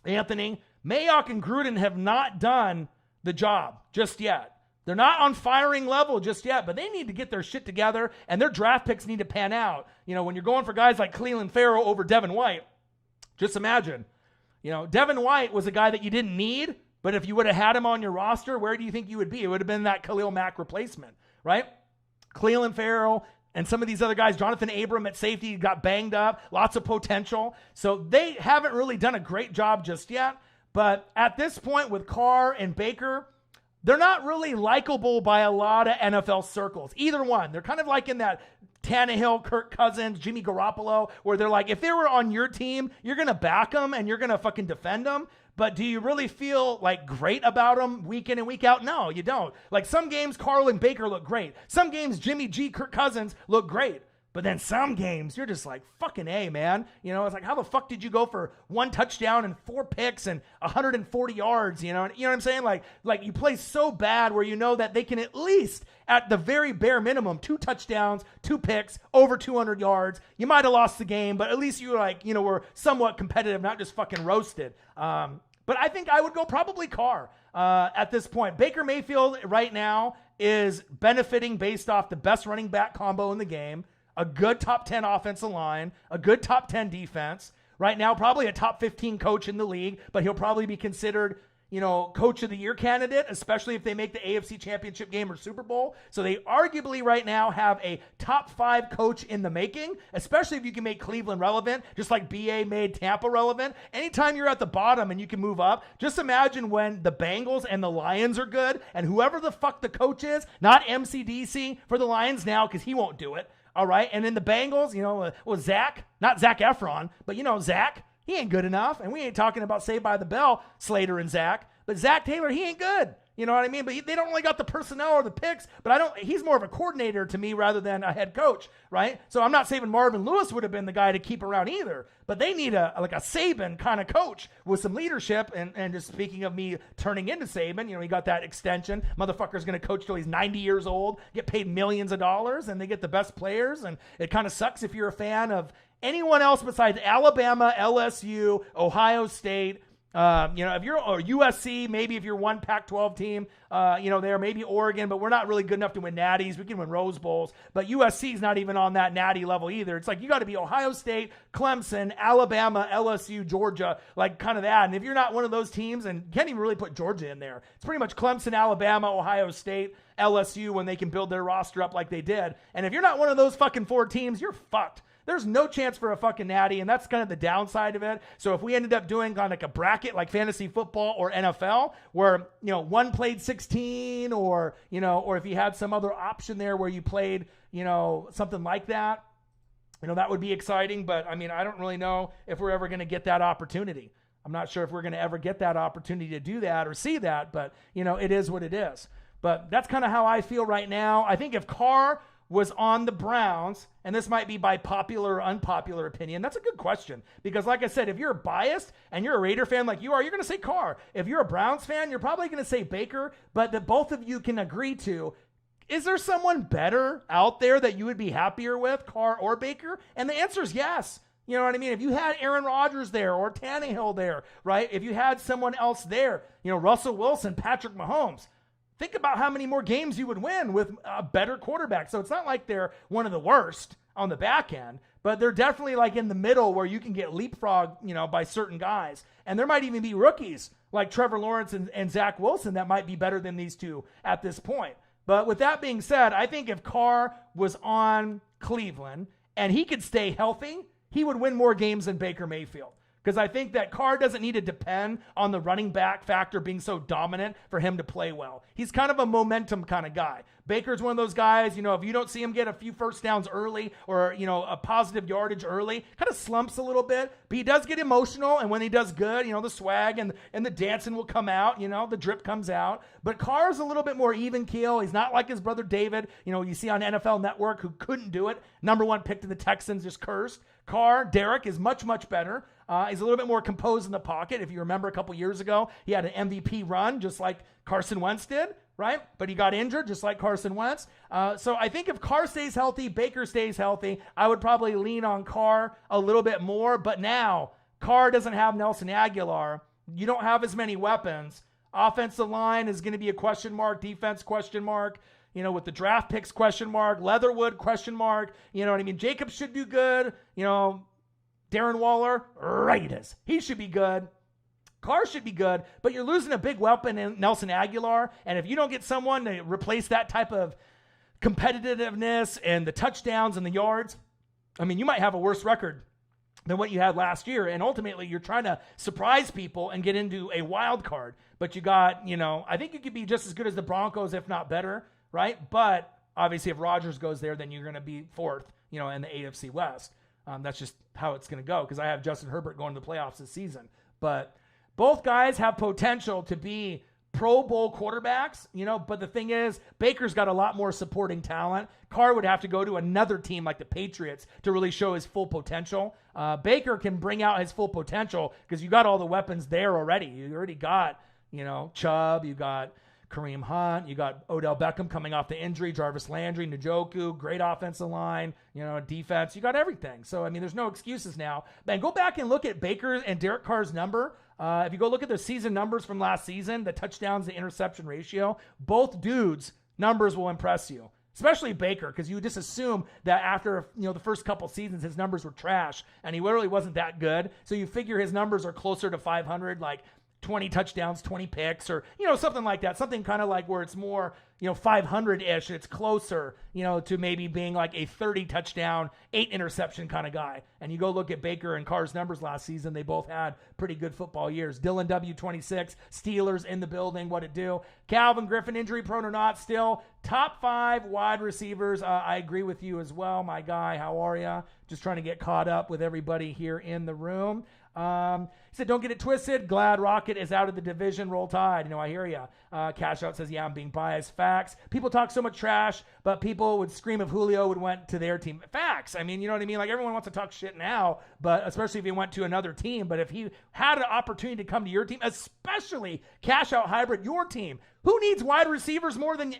Anthony, Mayock and Gruden have not done the job just yet. They're not on firing level just yet, but they need to get their shit together, and their draft picks need to pan out. When you're going for guys like Cleveland Farrell over Devin White, just imagine. Devin White was a guy that you didn't need, but if you would have had him on your roster, where do you think you would be? It would have been that Khalil Mack replacement, right? Cleveland Farrell and some of these other guys, Jonathan Abram at safety got banged up, lots of potential. So they haven't really done a great job just yet, but at this point with Carr and Baker, they're not really likable by a lot of NFL circles. Either one. They're kind of like in that Tannehill, Kirk Cousins, Jimmy Garoppolo, where they're like, if they were on your team, you're going to back them and you're going to fucking defend them. But do you really feel like great about them week in and week out? No, you don't. Like some games, Carl and Baker look great. Some games, Jimmy G, Kirk Cousins look great. But then some games, you're just like, fucking A, man. You know, it's like, how the fuck did you go for 1 touchdown and 4 picks and 140 yards? You know what I'm saying? Like you play so bad where you know that they can at least, at the very bare minimum, 2 touchdowns, 2 picks, over 200 yards. You might have lost the game, but at least you were somewhat competitive, not just fucking roasted. But I think I would go probably Carr at this point. Baker Mayfield right now is benefiting based off the best running back combo in the game, a good top 10 offensive line, a good top 10 defense. Right now, probably a top 15 coach in the league, but he'll probably be considered, coach of the year candidate, especially if they make the AFC Championship game or Super Bowl. So they arguably right now have a top 5 coach in the making, especially if you can make Cleveland relevant, just like BA made Tampa relevant. Anytime you're at the bottom and you can move up, just imagine when the Bengals and the Lions are good, and whoever the fuck the coach is, not MCDC for the Lions now, because he won't do it. All right. And then the Bengals, Zach, not Zach Efron, but Zach, he ain't good enough. And we ain't talking about Saved by the Bell, Slater and Zach, but Zach Taylor, he ain't good. You know what I mean? But they don't really got the personnel or the picks, but he's more of a coordinator to me rather than a head coach, right? So I'm not saying Marvin Lewis would have been the guy to keep around either, but they need a Saban kind of coach with some leadership. And just speaking of me turning into Saban, he got that extension. Motherfucker's going to coach till he's 90 years old, get paid millions of dollars, and they get the best players. And it kind of sucks if you're a fan of anyone else besides Alabama, LSU, Ohio State, if you're or USC, maybe if you're one Pac-12 team, there, maybe Oregon, but we're not really good enough to win natties. We can win Rose Bowls, but USC's not even on that natty level either. It's like you got to be Ohio State, Clemson, Alabama, LSU, Georgia, like kind of that. And if you're not one of those teams, and can't even really put Georgia in there, it's pretty much Clemson, Alabama, Ohio State, LSU when they can build their roster up like they did. And if you're not one of those fucking 4 teams, you're fucked. There's no chance for a fucking natty, and that's kind of the downside of it. So if we ended up doing kind of like a bracket like fantasy football or NFL, where, one played 16 or if you had some other option there where you played, something like that, that would be exciting. But I mean, I don't really know if we're ever going to get that opportunity. I'm not sure if we're going to ever get that opportunity to do that or see that, but it is what it is. But that's kind of how I feel right now. I think if Carr was on the Browns, and this might be by popular or unpopular opinion, that's a good question. Because like I said, if you're biased and you're a Raider fan like you are, you're going to say Carr. If you're a Browns fan, you're probably going to say Baker, but that both of you can agree to, is there someone better out there that you would be happier with, Carr or Baker? And the answer is yes. You know what I mean? If you had Aaron Rodgers there or Tannehill there, right? If you had someone else there, Russell Wilson, Patrick Mahomes, think about how many more games you would win with a better quarterback. So it's not like they're one of the worst on the back end, but they're definitely like in the middle where you can get leapfrogged, by certain guys. And there might even be rookies like Trevor Lawrence and Zach Wilson that might be better than these two at this point. But with that being said, I think if Carr was on Cleveland and he could stay healthy, he would win more games than Baker Mayfield. Because I think that Carr doesn't need to depend on the running back factor being so dominant for him to play well. He's kind of a momentum kind of guy. Baker's one of those guys, if you don't see him get a few first downs early or, a positive yardage early, kind of slumps a little bit, but he does get emotional. And when he does good, the swag and the dancing will come out, the drip comes out. But Carr's a little bit more even keel. He's not like his brother David, you see on NFL Network, who couldn't do it. Number 1 pick to the Texans, just cursed. Derek is much, much better. He's a little bit more composed in the pocket. If you remember a couple years ago, he had an MVP run just like Carson Wentz did, right? But he got injured just like Carson Wentz. So I think if Carr stays healthy, Baker stays healthy, I would probably lean on Carr a little bit more. But now Carr doesn't have Nelson Aguilar. You don't have as many weapons. Offensive line is going to be a question mark. Defense question mark. With the draft picks question mark. Leatherwood question mark. You know what I mean? Jacobs should do good. Darren Waller, Raiders. He should be good. Carr should be good, but you're losing a big weapon in Nelson Aguilar. And if you don't get someone to replace that type of competitiveness and the touchdowns and the yards, I mean, you might have a worse record than what you had last year. And ultimately, you're trying to surprise people and get into a wild card. But you got, I think you could be just as good as the Broncos, if not better, right? But obviously, if Rodgers goes there, then you're going to be 4th, in the AFC West. That's just how it's going to go, because I have Justin Herbert going to the playoffs this season. But both guys have potential to be Pro Bowl quarterbacks, but the thing is, Baker's got a lot more supporting talent. Carr would have to go to another team like the Patriots to really show his full potential. Baker can bring out his full potential because you got all the weapons there already. You already got, Chubb, you got Kareem Hunt, you got Odell Beckham coming off the injury, Jarvis Landry, Njoku, great offensive line, defense. You got everything. So, there's no excuses now. Man, go back and look at Baker and Derek Carr's number. If you go look at the season numbers from last season, the touchdowns to interception ratio, both dudes' numbers will impress you. Especially Baker, because you just assume that after the first couple seasons, his numbers were trash, and he literally wasn't that good. So you figure his numbers are closer to 500, like 20 touchdowns, 20 picks, or, something like that. Something kind of like where it's more, 500-ish. It's closer, to maybe being like a 30 touchdown, 8 interception kind of guy. And you go look at Baker and Carr's numbers last season. They both had pretty good football years. Dylan W26, Steelers in the building. What it do? Calvin Griffin, injury prone or not, still top 5 wide receivers. I agree with you as well, my guy. How are you? Just trying to get caught up with everybody here in the room. He said, don't get it twisted. Glad Rocket is out of the division. Roll Tide. I hear you. Cash Out says, yeah, I'm being biased. Facts. People talk so much trash, but people would scream if Julio would went to their team. Facts. You know what I mean? Like, everyone wants to talk shit now, but especially if he went to another team. But if he had an opportunity to come to your team, especially Cash Out Hybrid, your team, who needs wide receivers more than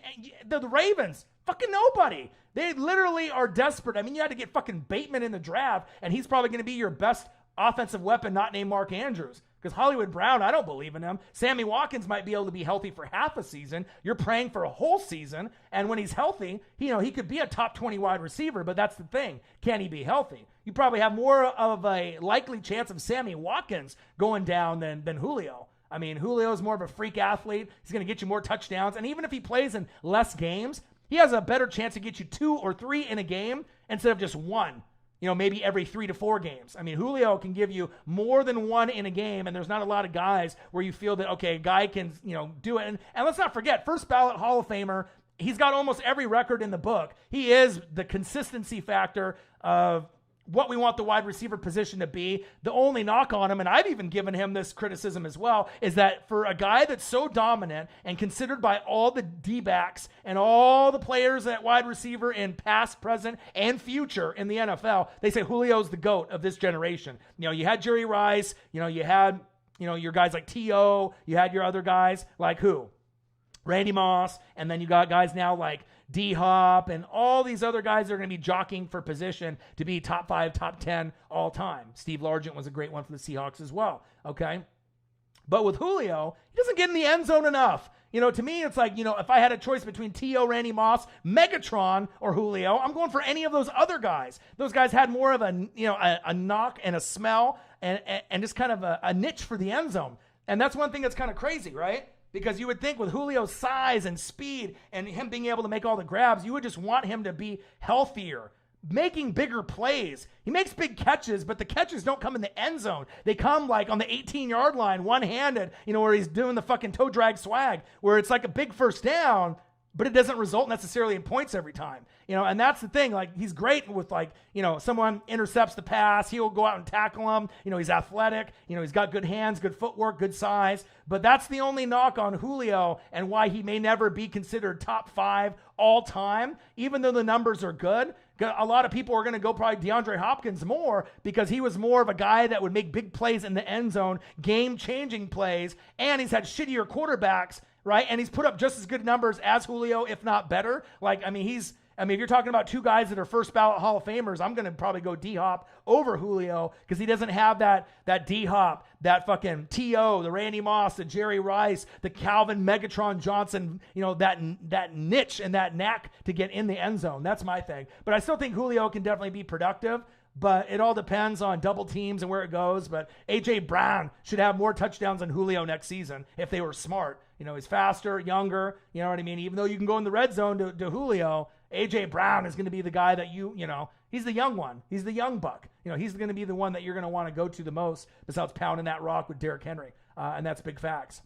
the Ravens? Fucking nobody. They literally are desperate. You had to get fucking Bateman in the draft, and he's probably going to be your best offensive weapon not named Mark Andrews. Because Hollywood Brown, I don't believe in him. Sammy Watkins might be able to be healthy for half a season. You're praying for a whole season. And when he's healthy, he could be a top 20 wide receiver. But that's the thing. Can he be healthy? You probably have more of a likely chance of Sammy Watkins going down than Julio. Julio is more of a freak athlete. He's going to get you more touchdowns. And even if he plays in less games, he has a better chance to get you 2 or 3 in a game instead of just 1. Maybe every 3 to 4 games. Julio can give you more than 1 in a game, and there's not a lot of guys where you feel that, okay, a guy can, do it. And let's not forget, first ballot Hall of Famer, he's got almost every record in the book. He is the consistency factor of what we want the wide receiver position to be. The only knock on him, and I've even given him this criticism as well, is that for a guy that's so dominant and considered by all the D-backs and all the players at wide receiver in past, present, and future in the NFL, they say Julio's the GOAT of this generation. You had Jerry Rice, you had, your guys like T.O., you had your other guys like who? Randy Moss, and then you got guys now like D-Hop and all these other guys that are going to be jockeying for position to be top 5, top 10 all time. Steve Largent was a great one for the Seahawks as well, okay? But with Julio, he doesn't get in the end zone enough. To me, it's like, if I had a choice between T.O., Randy Moss, Megatron, or Julio, I'm going for any of those other guys. Those guys had more of a knock and a smell and just kind of a niche for the end zone. And that's one thing that's kind of crazy, right? Because you would think with Julio's size and speed and him being able to make all the grabs, you would just want him to be healthier, making bigger plays. He makes big catches, but the catches don't come in the end zone. They come like on the 18-yard line, one-handed, where he's doing the fucking toe drag swag, where it's like a big first down, but it doesn't result necessarily in points every time. And that's the thing. Like, he's great with, like, someone intercepts the pass, he'll go out and tackle him. He's athletic. He's got good hands, good footwork, good size. But that's the only knock on Julio and why he may never be considered top 5 all time, even though the numbers are good. A lot of people are going to go probably DeAndre Hopkins more because he was more of a guy that would make big plays in the end zone, game-changing plays, and he's had shittier quarterbacks, right? And he's put up just as good numbers as Julio, if not better. Like, if you're talking about 2 guys that are first ballot Hall of Famers, I'm going to probably go D-Hop over Julio because he doesn't have that D-Hop, that fucking T.O., the Randy Moss, the Jerry Rice, the Calvin Megatron Johnson, that niche and that knack to get in the end zone. That's my thing. But I still think Julio can definitely be productive, but it all depends on double teams and where it goes. But A.J. Brown should have more touchdowns than Julio next season if they were smart. He's faster, younger, you know what I mean? Even though you can go in the red zone to Julio, A.J. Brown is going to be the guy that he's the young one. He's the young buck. He's going to be the one that you're going to want to go to the most besides pounding that rock with Derrick Henry. And that's big facts.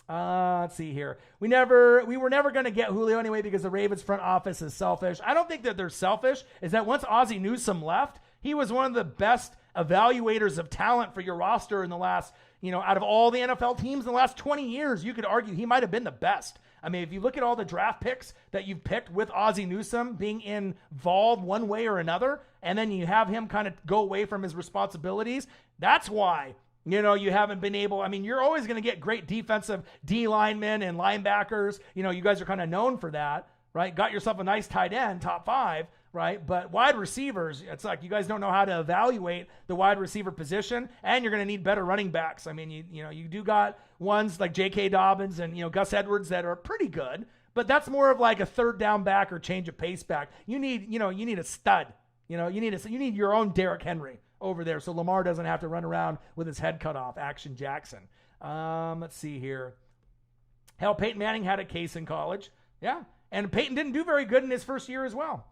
Let's see here. We were never going to get Julio anyway because the Ravens front office is selfish. I don't think that they're selfish. Is that once Ozzie Newsome left, He was one of the best evaluators of talent for your roster in the last, out of all the NFL teams in the last 20 years. You could argue he might have been the best. I mean, if you look at all the draft picks that you've picked with Ozzie Newsome being involved one way or another, and then you have him kind of go away from his responsibilities, that's why, you haven't been able. I mean, you're always going to get great defensive D linemen and linebackers. You guys are kind of known for that, right? Got yourself a nice tight end, top 5, right? But wide receivers, it's like you guys don't know how to evaluate the wide receiver position, and you're going to need better running backs. I mean, you do got ones like J.K. Dobbins and, Gus Edwards that are pretty good, but that's more of like a third down back or change of pace back. You need a stud. You need your own Derrick Henry over there, so Lamar doesn't have to run around with his head cut off. Action Jackson. Let's see here. Hell, Peyton Manning had a case in college. Yeah, and Peyton didn't do very good in his first year as well.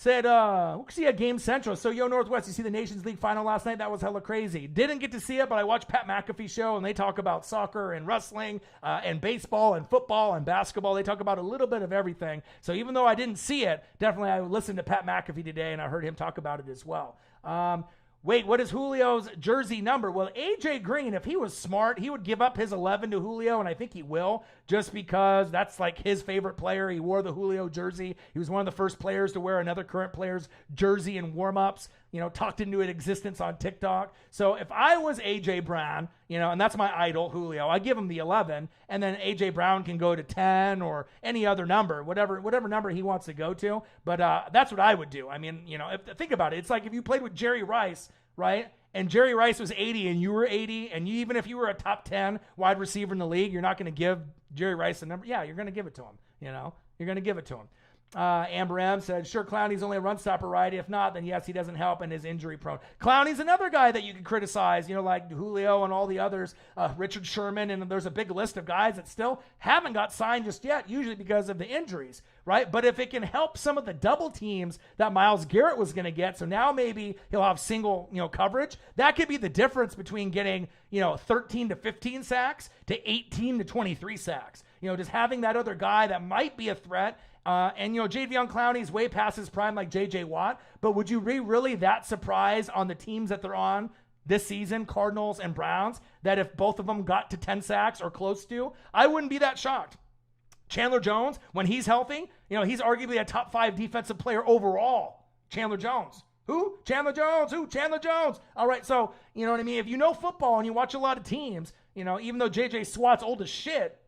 Said, we'll see a Game Central. So, Northwest, you see the Nations League final last night? That was hella crazy. Didn't get to see it, but I watched Pat McAfee's show, and they talk about soccer and wrestling and baseball and football and basketball. They talk about a little bit of everything. So even though I didn't see it, definitely I listened to Pat McAfee today, and I heard him talk about it as well. Wait, what is Julio's jersey number? Well, A.J. Green, if he was smart, he would give up his 11 to Julio, and I think he will, just because that's like his favorite player. He wore the Julio jersey. He was one of the first players to wear another current player's jersey in warm-ups, talked into existence on TikTok. So if I was A.J. Brown, and that's my idol, Julio, I give him the 11, and then A.J. Brown can go to 10 or any other number, whatever number he wants to go to. But that's what I would do. I mean, think about it. It's like if you played with Jerry Rice, right? And Jerry Rice was 80 and you were 80, and even if you were a top 10 wide receiver in the league, you're not going to give Jerry Rice a number. Yeah, you're going to give it to him. You're going to give it to him. Amber M said, sure, Clowney's only a run stopper, right? If not, then yes, he doesn't help and is injury prone. Clowney's another guy that you could criticize, like Julio and all the others, Richard Sherman, and there's a big list of guys that still haven't got signed just yet, usually because of the injuries, right? But if it can help some of the double teams that Myles Garrett was going to get, so now maybe he'll have single, coverage, that could be the difference between getting, 13 to 15 sacks to 18 to 23 sacks. Just having that other guy that might be a threat. And Jadeveon Clowney's way past his prime like J.J. Watt, but would you be really that surprised on the teams that they're on this season, Cardinals and Browns, that if both of them got to 10 sacks or close to? I wouldn't be that shocked. Chandler Jones, when he's healthy, he's arguably a top 5 defensive player overall. Chandler Jones. Who? Chandler Jones. Who? Chandler Jones. All right, so, you know what I mean? If you know football and you watch a lot of teams, even though J.J. Swatt's old as shit,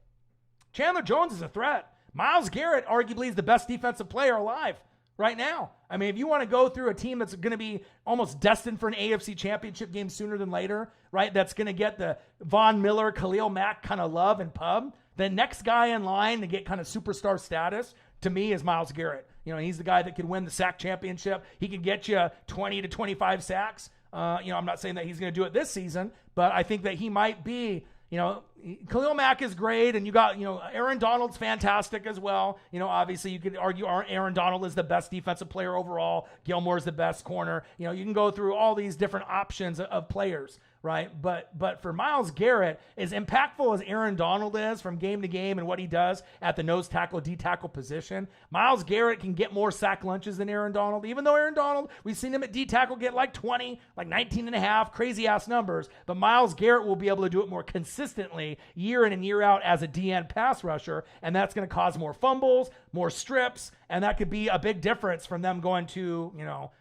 Chandler Jones is a threat. Myles Garrett arguably is the best defensive player alive right now. I mean, if you want to go through a team that's going to be almost destined for an AFC championship game sooner than later, right, that's going to get the Von Miller, Khalil Mack kind of love and pub, the next guy in line to get kind of superstar status, to me, is Myles Garrett. He's the guy that can win the sack championship. He can get you 20 to 25 sacks. I'm not saying that he's going to do it this season, but I think that he might be. Khalil Mack is great, and you got, Aaron Donald's fantastic as well. Obviously you could argue Aaron Donald is the best defensive player overall. Gilmore's the best corner. You can go through all these different options of players, right? But for Myles Garrett, as impactful as Aaron Donald is from game to game and what he does at the nose tackle, D tackle position, Myles Garrett can get more sack lunches than Aaron Donald, even though Aaron Donald, we've seen him at D tackle get like 20, like 19 and a half, crazy ass numbers. But Myles Garrett will be able to do it more consistently year in and year out as a DN pass rusher. And that's going to cause more fumbles, more strips. And that could be a big difference from them going to,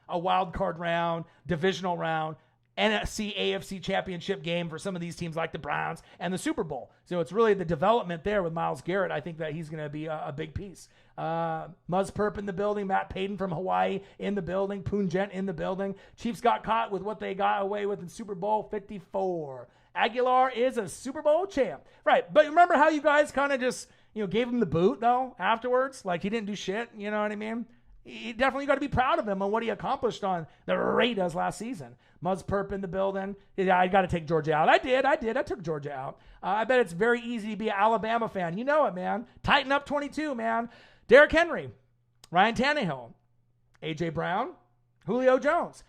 a wild card round, divisional round, NFC, AFC championship game for some of these teams like the Browns and the Super Bowl. So it's really the development there with Myles Garrett. I think that he's going to be a big piece. Muzz Perp in the building. Matt Payton from Hawaii in the building. Poon Gent in the building. Chiefs got caught with what they got away with in Super Bowl 54. Aguilar is a Super Bowl champ. Right, but remember how you guys kind of just, gave him the boot, though, afterwards? Like, he didn't do shit, you know what I mean? He definitely got to be proud of him and what he accomplished on the Raiders last season. Muzz Perp in the building. Yeah, I got to take Georgia out. I did. I took Georgia out. I bet it's very easy to be an Alabama fan. You know it, man. Tighten up 22, man. Derrick Henry, Ryan Tannehill, A.J. Brown, Julio Jones.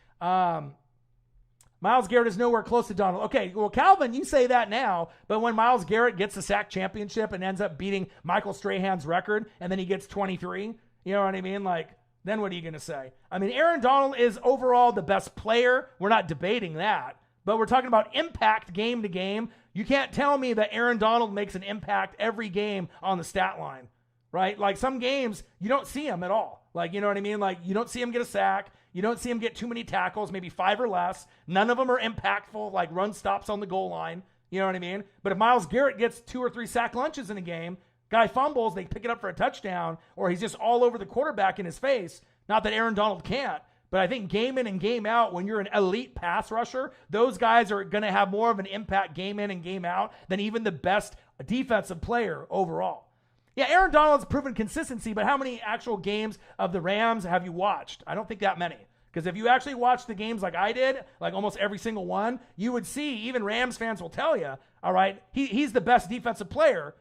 Myles Garrett is nowhere close to Donald. Okay, well, Calvin, you say that now, but when Myles Garrett gets the sack championship and ends up beating Michael Strahan's record, and then he gets 23, you know what I mean? Like, then what are you going to say? I mean, Aaron Donald is overall the best player. We're not debating that. But we're talking about impact game to game. You can't tell me that Aaron Donald makes an impact every game on the stat line, right? Like some games, you don't see him at all. Like, you know what I mean? Like you don't see him get a sack. You don't see him get too many tackles, maybe 5 or less. None of them are impactful, like run stops on the goal line. You know what I mean? But if Myles Garrett gets 2 or 3 sack lunches in a game, guy fumbles, they pick it up for a touchdown, or he's just all over the quarterback in his face. Not that Aaron Donald can't. But I think game in and game out, when you're an elite pass rusher, those guys are going to have more of an impact game in and game out than even the best defensive player overall. Yeah, Aaron Donald's proven consistency, but how many actual games of the Rams have you watched? I don't think that many. Because if you actually watched the games like I did, like almost every single one, you would see, even Rams fans will tell you, all right, he's the best defensive player,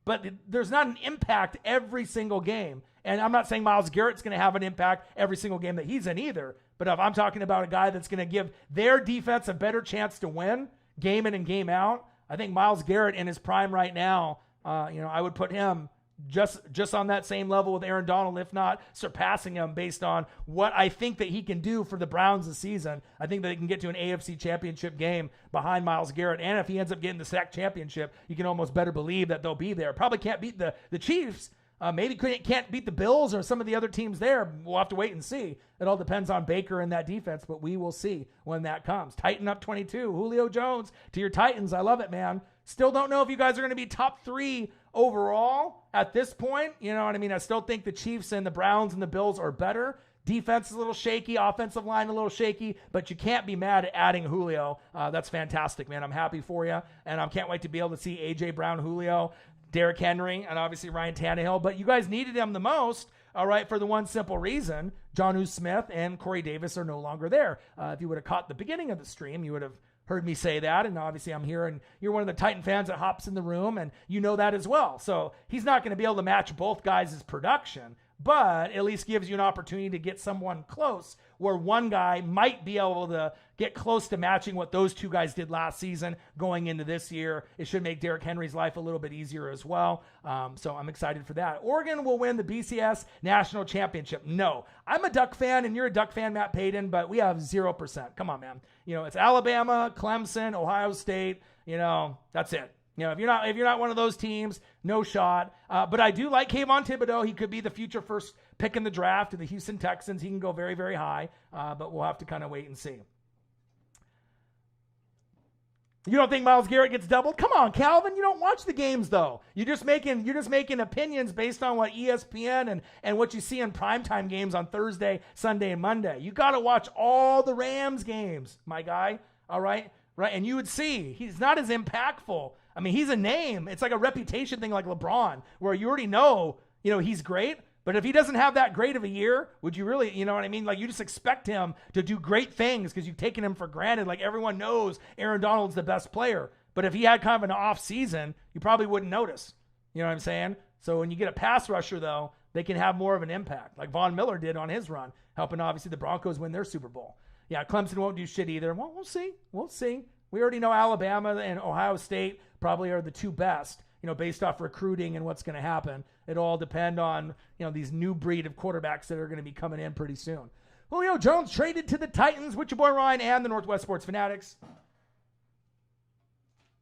but there's not an impact every single game. And I'm not saying Myles Garrett's going to have an impact every single game that he's in either. But if I'm talking about a guy that's going to give their defense a better chance to win game in and game out, I think Myles Garrett in his prime right now, I would put him just on that same level with Aaron Donald, if not surpassing him based on what I think that he can do for the Browns this season. I think that they can get to an AFC championship game behind Myles Garrett. And if he ends up getting the sack championship, you can almost better believe that they'll be there. Probably can't beat the Chiefs. Maybe can't beat the Bills or some of the other teams there. We'll have to wait and see. It all depends on Baker and that defense, but we will see when that comes. Titan up 22. Julio Jones to your Titans. I love it, man. Still don't know if you guys are going to be top 3 overall at this point. You know what I mean? I still think the Chiefs and the Browns and the Bills are better. Defense is a little shaky. Offensive line a little shaky. But you can't be mad at adding Julio. That's fantastic, man. I'm happy for you. And I can't wait to be able to see A.J. Brown, Julio, Derrick Henry, and obviously Ryan Tannehill. But you guys needed him the most, all right, for the one simple reason. Jonnu Smith and Corey Davis are no longer there. If you would have caught the beginning of the stream, you would have heard me say that. And obviously I'm here, and you're one of the Titan fans that hops in the room, and you know that as well. So he's not going to be able to match both guys' production, but at least gives you an opportunity to get someone close where one guy might be able to get close to matching what those two guys did last season going into this year. It should make Derrick Henry's life a little bit easier as well. So I'm excited for that. Oregon will win the BCS National Championship. No, I'm a Duck fan, and you're a Duck fan, Matt Payton, but we have 0%. Come on, man. It's Alabama, Clemson, Ohio State. That's it. If you're not one of those teams, no shot. But I do like Kayvon Thibodeau. He could be the future first pick in the draft of the Houston Texans. He can go very, very high. But we'll have to kind of wait and see. You don't think Myles Garrett gets doubled? Come on, Calvin. You don't watch the games though. You're just making opinions based on what ESPN and what you see in primetime games on Thursday, Sunday, and Monday. You got to watch all the Rams games, my guy. All right? Right? And you would see he's not as impactful. I mean, he's a name. It's like a reputation thing like LeBron, where you already know, he's great. But if he doesn't have that great of a year, would you really, you know what I mean? Like, you just expect him to do great things because you've taken him for granted. Like, everyone knows Aaron Donald's the best player. But if he had kind of an off season, you probably wouldn't notice. You know what I'm saying? So when you get a pass rusher, though, they can have more of an impact, like Von Miller did on his run, helping obviously the Broncos win their Super Bowl. Yeah, Clemson won't do shit either. Well, we'll see. We'll see. We already know Alabama and Ohio State probably are the two best, based off recruiting and what's going to happen. It'll all depend on, these new breed of quarterbacks that are going to be coming in pretty soon. Julio Jones traded to the Titans with your boy Ryan and the Northwest Sports Fanatics.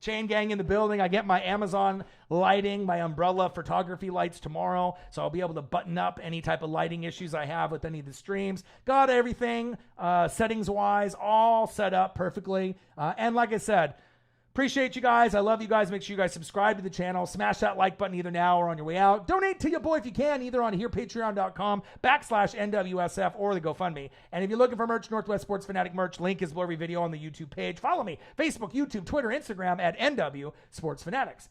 Chain gang in the building. I get my Amazon lighting, my umbrella photography lights tomorrow, so I'll be able to button up any type of lighting issues I have with any of the streams. Got everything settings-wise all set up perfectly. And like I said, appreciate you guys. I love you guys. Make sure you guys subscribe to the channel. Smash that like button either now or on your way out. Donate to your boy if you can, either on here, patreon.com/NWSF or the GoFundMe. And if you're looking for merch, Northwest Sports Fanatic merch, link is below every video on the YouTube page. Follow me, Facebook, YouTube, Twitter, Instagram at NW Sports Fanatics.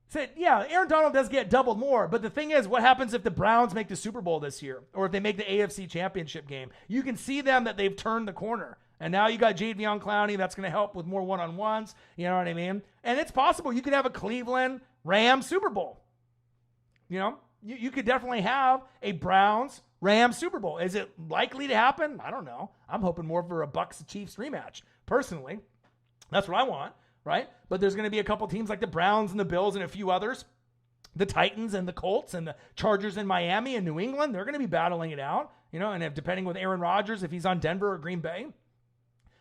Said, yeah, Aaron Donald does get doubled more, but the thing is, what happens if the Browns make the Super Bowl this year, or if they make the AFC Championship game? You can see them that they've turned the corner. And now you got Jadeveon Clowney. That's going to help with more one-on-ones. You know what I mean? And it's possible you could have a Cleveland Rams Super Bowl. You could definitely have a Browns Rams Super Bowl. Is it likely to happen? I don't know. I'm hoping more for a Bucs Chiefs rematch. Personally, that's what I want, right? But there's going to be a couple teams like the Browns and the Bills and a few others the Titans and the Colts and the Chargers in Miami and New England, they're going to be battling it out, and if, depending with Aaron Rodgers, if he's on Denver or Green Bay.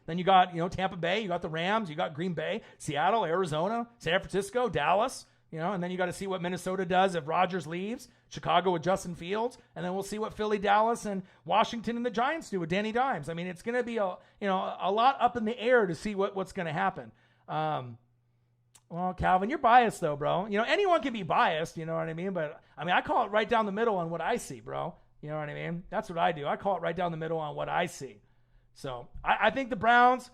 Then you got, Tampa Bay, you got the Rams, you got Green Bay, Seattle, Arizona, San Francisco, Dallas, and then you got to see what Minnesota does if Rodgers leaves, Chicago with Justin Fields, and then we'll see what Philly, Dallas, and Washington and the Giants do with Danny Dimes. I mean, it's going to be a lot up in the air to see what's going to happen. Well, Calvin, you're biased though, bro. Anyone can be biased, you know what I mean? But I call it right down the middle on what I see, bro. You know what I mean? That's what I do. I call it right down the middle on what I see. So I think the Browns,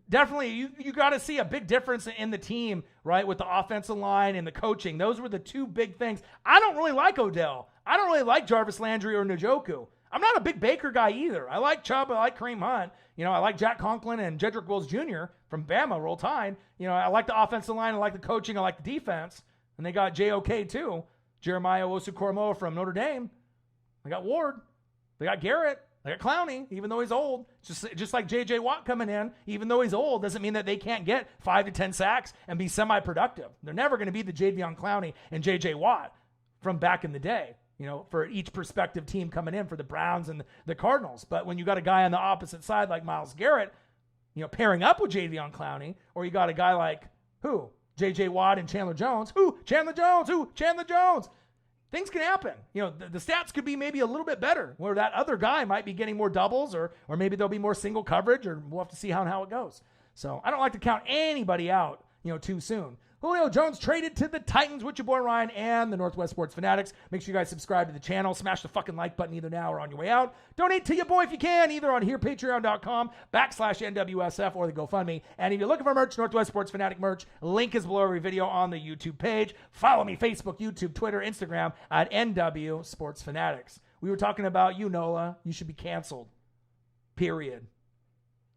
definitely, you got to see a big difference in the team, right, with the offensive line and the coaching. Those were the two big things. I don't really like Odell. I don't really like Jarvis Landry or Njoku. I'm not a big Baker guy either. I like Chubb. I like Kareem Hunt. I like Jack Conklin and Jedrick Wills Jr. from Bama, Roll Tide. I like the offensive line. I like the coaching. I like the defense. And they got JOK too. Jeremiah Owusu-Koramoah from Notre Dame. They got Ward. They got Garrett. They got Clowney, even though he's old. Just like J.J. Watt coming in, even though he's old, doesn't mean that they can't get 5 to 10 sacks and be semi-productive. They're never going to be the Jadeveon Clowney and J.J. Watt from back in the day, for each prospective team coming in for the Browns and the Cardinals. But when you got a guy on the opposite side like Myles Garrett, pairing up with Jadeveon Clowney, or you got a guy like, who? J.J. Watt and Chandler Jones. Who? Chandler Jones. Who? Chandler Jones. Things can happen. The stats could be maybe a little bit better, where that other guy might be getting more doubles, or maybe there'll be more single coverage, or we'll have to see how it goes. So I don't like to count anybody out, too soon. Julio Jones traded to the Titans with your boy Ryan and the Northwest Sports Fanatics. Make sure you guys subscribe to the channel. Smash the fucking like button either now or on your way out. Donate to your boy if you can, either on here, patreon.com/NWSF or the GoFundMe. And if you're looking for merch, Northwest Sports Fanatic merch, link is below every video on the YouTube page. Follow me, Facebook, YouTube, Twitter, Instagram at NW Sports Fanatics. We were talking about you, Nola. You should be canceled. Period.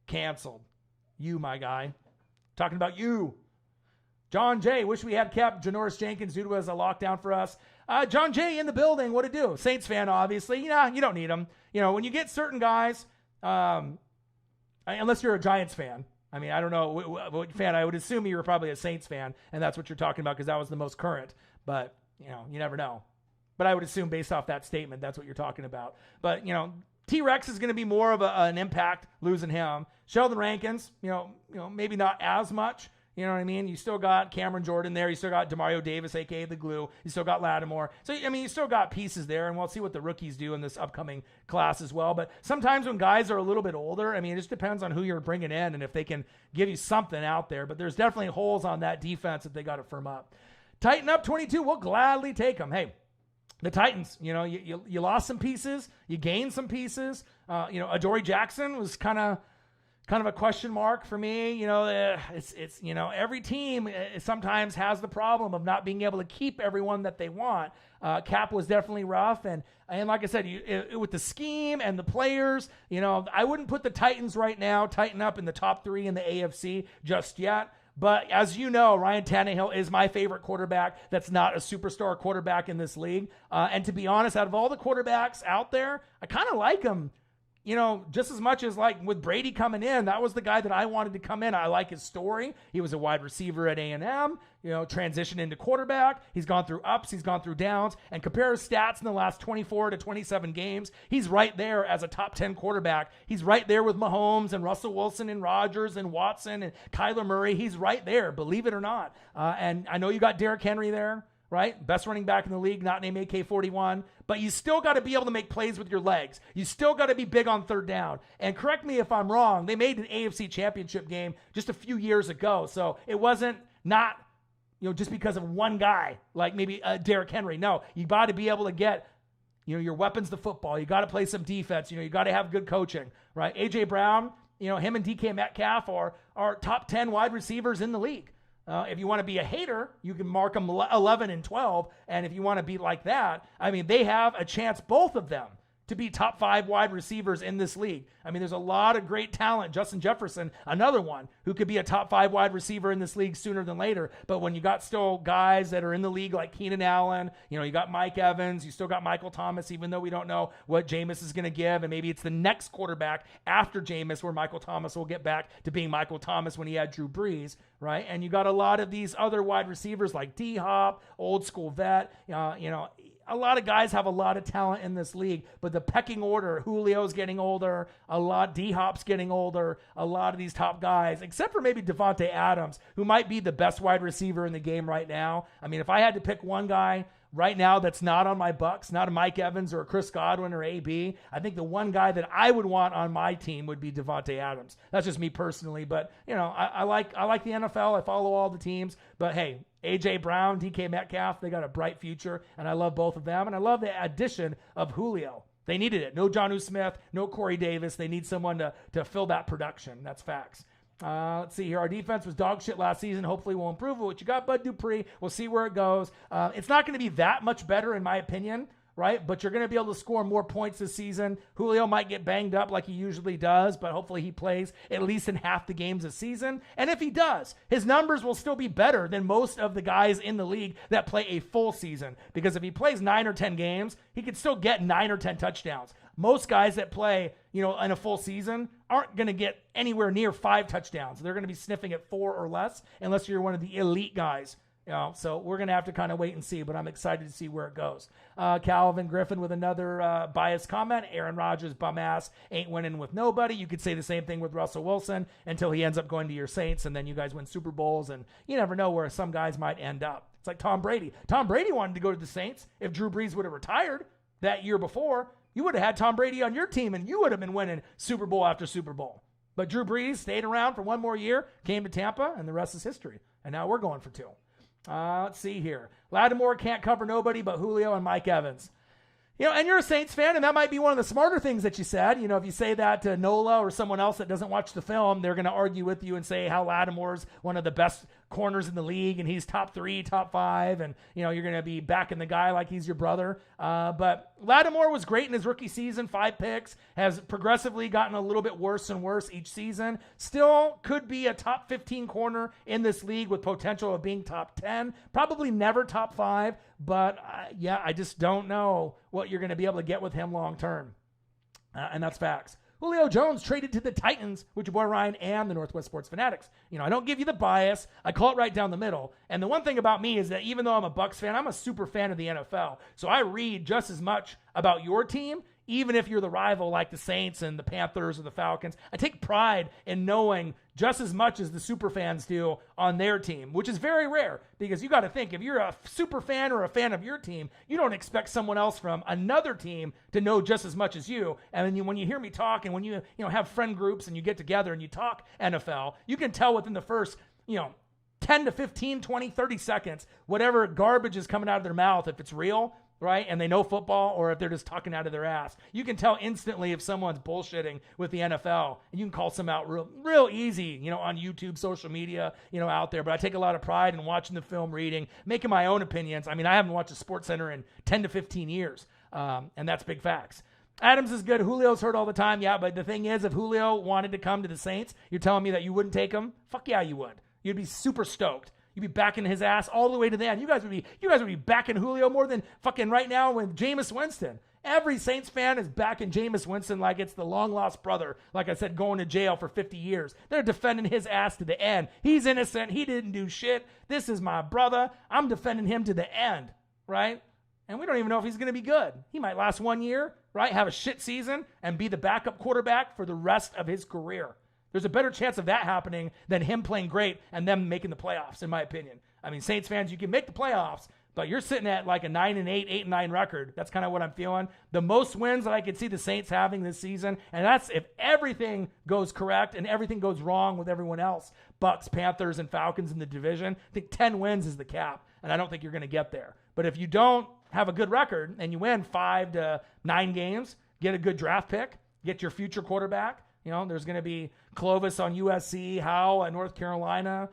Canceled. You, my guy. Talking about you. John J. Wish we had kept Janoris Jenkins due to as a lockdown for us. John J. in the building. What to do? Saints fan, obviously. You don't need him. When you get certain guys, unless you're a Giants fan. I don't know what fan. I would assume you were probably a Saints fan, and that's what you're talking about because that was the most current. But, you never know. But I would assume based off that statement, that's what you're talking about. But, T-Rex is going to be more of an impact losing him. Sheldon Rankins, maybe not as much. You know what I mean? You still got Cameron Jordan there. You still got Demario Davis, a.k.a. the glue. You still got Lattimore. So, you still got pieces there, and we'll see what the rookies do in this upcoming class as well. But sometimes when guys are a little bit older, it just depends on who you're bringing in and if they can give you something out there. But there's definitely holes on that defense that they got to firm up. Tighten up 22. We'll gladly take them. Hey, the Titans, you lost some pieces. You gained some pieces. Adoree Jackson was kind of a question mark for me. It's every team sometimes has the problem of not being able to keep everyone that they want. Cap was definitely rough, and like I said, with the scheme and the players, I wouldn't put the Titans right now tighten up in the top 3 in the AFC just yet. But as you know, Ryan Tannehill is my favorite quarterback that's not a superstar quarterback in this league. And to be honest, out of all the quarterbacks out there, I kind of like him. Just as much as like with Brady coming in, that was the guy that I wanted to come in. I like his story. He was a wide receiver at A&M, transitioned into quarterback. He's gone through ups, he's gone through downs, and compare his stats in the last 24 to 27 games. He's right there as a top 10 quarterback. He's right there with Mahomes and Russell Wilson and Rodgers and Watson and Kyler Murray. He's right there, believe it or not. And I know you got Derrick Henry there. Right? Best running back in the league, not named AK-41. But you still got to be able to make plays with your legs. You still got to be big on third down. And correct me if I'm wrong, they made an AFC championship game just a few years ago. So it wasn't not, just because of one guy, like maybe Derrick Henry. No, you got to be able to get, your weapons to football. You got to play some defense. You got to have good coaching, right? A.J. Brown, him and DK Metcalf are top 10 wide receivers in the league. If you want to be a hater, you can mark them 11 and 12. And if you want to be like that, they have a chance, both of them, to be top 5 wide receivers in this league. I mean, there's a lot of great talent. Justin Jefferson, another one who could be a top 5 wide receiver in this league sooner than later. But when you got still guys that are in the league like Keenan Allen, you got Mike Evans, you still got Michael Thomas, even though we don't know what Jameis is going to give. And maybe it's the next quarterback after Jameis where Michael Thomas will get back to being Michael Thomas when he had Drew Brees, right? And you got a lot of these other wide receivers like D-Hop, old school vet, a lot of guys have a lot of talent in this league, but the pecking order, Julio's getting older, D-Hop's getting older, a lot of these top guys, except for maybe Devontae Adams, who might be the best wide receiver in the game right now. I mean, if I had to pick one guy right now that's not on my Bucks, not a Mike Evans or a Chris Godwin or AB, I think the one guy that I would want on my team would be Devontae Adams. That's just me personally, but I like the NFL. I follow all the teams, but hey, A.J. Brown, DK Metcalf, they got a bright future, and I love both of them, and I love the addition of Julio. They needed it. No Jonnu Smith, no Corey Davis. They need someone to fill that production. That's facts. Let's see here. Our defense was dog shit last season. Hopefully we'll improve it. What you got, Bud Dupree? We'll see where it goes. It's not going to be that much better in my opinion, right? But you're going to be able to score more points this season. Julio might get banged up like he usually does, but hopefully he plays at least in half the games this season. And if he does, his numbers will still be better than most of the guys in the league that play a full season. Because if he plays 9 or 10 games, he could still get 9 or 10 touchdowns. Most guys that play, in a full season aren't going to get anywhere near 5 touchdowns. They're going to be sniffing at 4 or less unless you're one of the elite guys. So we're going to have to kind of wait and see, but I'm excited to see where it goes. Calvin Griffin with another biased comment. Aaron Rodgers, bum ass, ain't winning with nobody. You could say the same thing with Russell Wilson until he ends up going to your Saints, and then you guys win Super Bowls, and you never know where some guys might end up. It's like Tom Brady. Tom Brady wanted to go to the Saints. If Drew Brees would have retired that year before, you would have had Tom Brady on your team, and you would have been winning Super Bowl after Super Bowl. But Drew Brees stayed around for one more year, came to Tampa, and the rest is history. And now we're going for 2. Let's see here. Lattimore can't cover nobody but Julio and Mike Evans. And you're a Saints fan, and that might be one of the smarter things that you said. If you say that to Nola or someone else that doesn't watch the film, they're going to argue with you and say how Lattimore's one of the best corners in the league, and he's top 3, top 5, and you're going to be backing the guy like he's your brother. But Lattimore was great in his rookie season, 5 picks, has progressively gotten a little bit worse and worse each season. Still could be a top 15 corner in this league with potential of being top 10. Probably never top 5, but I just don't know what you're going to be able to get with him long term. And that's facts. Julio Jones traded to the Titans with your boy Ryan and the Northwest Sports Fanatics. I don't give you the bias. I call it right down the middle. And the one thing about me is that even though I'm a Bucs fan, I'm a super fan of the NFL. So I read just as much about your team, even if you're the rival like the Saints and the Panthers or the Falcons. I take pride in knowing just as much as the super fans do on their team, which is very rare because you got to think if you're a super fan or a fan of your team, you don't expect someone else from another team to know just as much as you. And then when you hear me talk and when you have friend groups and you get together and you talk NFL, you can tell within the first 10 to 15, 20, 30 seconds, whatever garbage is coming out of their mouth, if it's real, right? And they know football or if they're just talking out of their ass. You can tell instantly if someone's bullshitting with the NFL, and you can call some out real easy, on YouTube, social media, out there. But I take a lot of pride in watching the film, reading, making my own opinions. I mean, I haven't watched a Sports Center in 10 to 15 years, and that's big facts. Adams is good. Julio's hurt all the time. Yeah, but the thing is, if Julio wanted to come to the Saints, you're telling me that you wouldn't take him? Fuck yeah, you would. You'd be super stoked. You'd be backing his ass all the way to the end. You guys would be backing Julio more than fucking right now with Jameis Winston. Every Saints fan is backing Jameis Winston like it's the long-lost brother, like I said, going to jail for 50 years. They're defending his ass to the end. He's innocent. He didn't do shit. This is my brother. I'm defending him to the end, right? And we don't even know if he's going to be good. He might last 1 year, right? Have a shit season and be the backup quarterback for the rest of his career. There's a better chance of that happening than him playing great and them making the playoffs, in my opinion. I mean, Saints fans, you can make the playoffs, but you're sitting at like a 9-8, 8-9 record. That's kind of what I'm feeling. The most wins that I could see the Saints having this season, and that's if everything goes correct and everything goes wrong with everyone else. Bucks, Panthers, and Falcons in the division. I think 10 wins is the cap, and I don't think you're going to get there. But if you don't have a good record and you win 5 to 9 games, get a good draft pick, get your future quarterback. There's going to be Clovis on USC, Howe at North Carolina,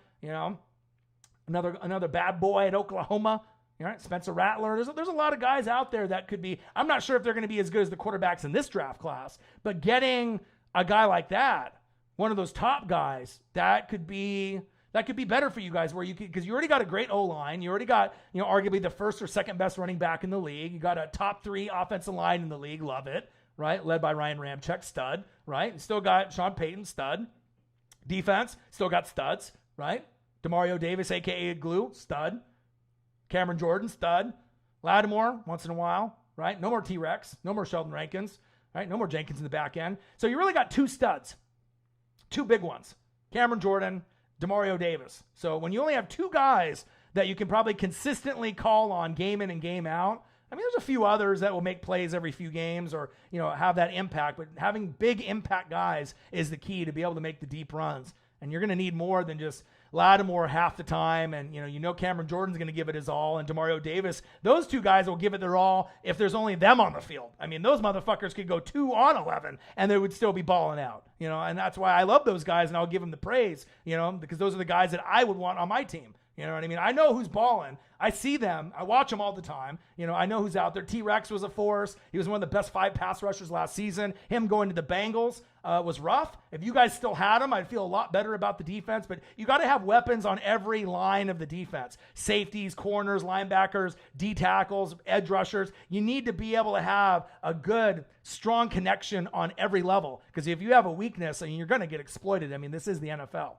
another bad boy at Oklahoma, All right, Spencer Rattler. There's a lot of guys out there that could be. I'm not sure if they're going to be as good as the quarterbacks in this draft class, but getting a guy like that, one of those top guys, that could be better for you guys, where you could, because you already got a great O-line, you already got, arguably the first or second best running back in the league, you got a top 3 offensive line in the league, love it, right? Led by Ryan Ramczyk, stud, right? And still got Sean Payton, stud. Defense, still got studs, right? Demario Davis, aka Glue, stud. Cameron Jordan, stud. Lattimore, once in a while, right? No more T-Rex, no more Sheldon Rankins, right? No more Jenkins in the back end. So you really got 2 studs, 2 big ones. Cameron Jordan, Demario Davis. So when you only have 2 guys that you can probably consistently call on game in and game out, I mean, there's a few others that will make plays every few games or, have that impact, but having big impact guys is the key to be able to make the deep runs. And you're going to need more than just Lattimore half the time. And, Cameron Jordan's going to give it his all. And Demario Davis, those 2 guys will give it their all if there's only them on the field. I mean, those motherfuckers could go 2 on 11 and they would still be balling out, and that's why I love those guys and I'll give them the praise, because those are the guys that I would want on my team. You know what I mean? I know who's balling. I see them. I watch them all the time. I know who's out there. T-Rex was a force. He was one of the best 5 pass rushers last season. Him going to the Bengals was rough. If you guys still had him, I'd feel a lot better about the defense. But you got to have weapons on every line of the defense. Safeties, corners, linebackers, D tackles, edge rushers. You need to be able to have a good, strong connection on every level. Because if you have a weakness, you're going to get exploited. I mean, this is the NFL.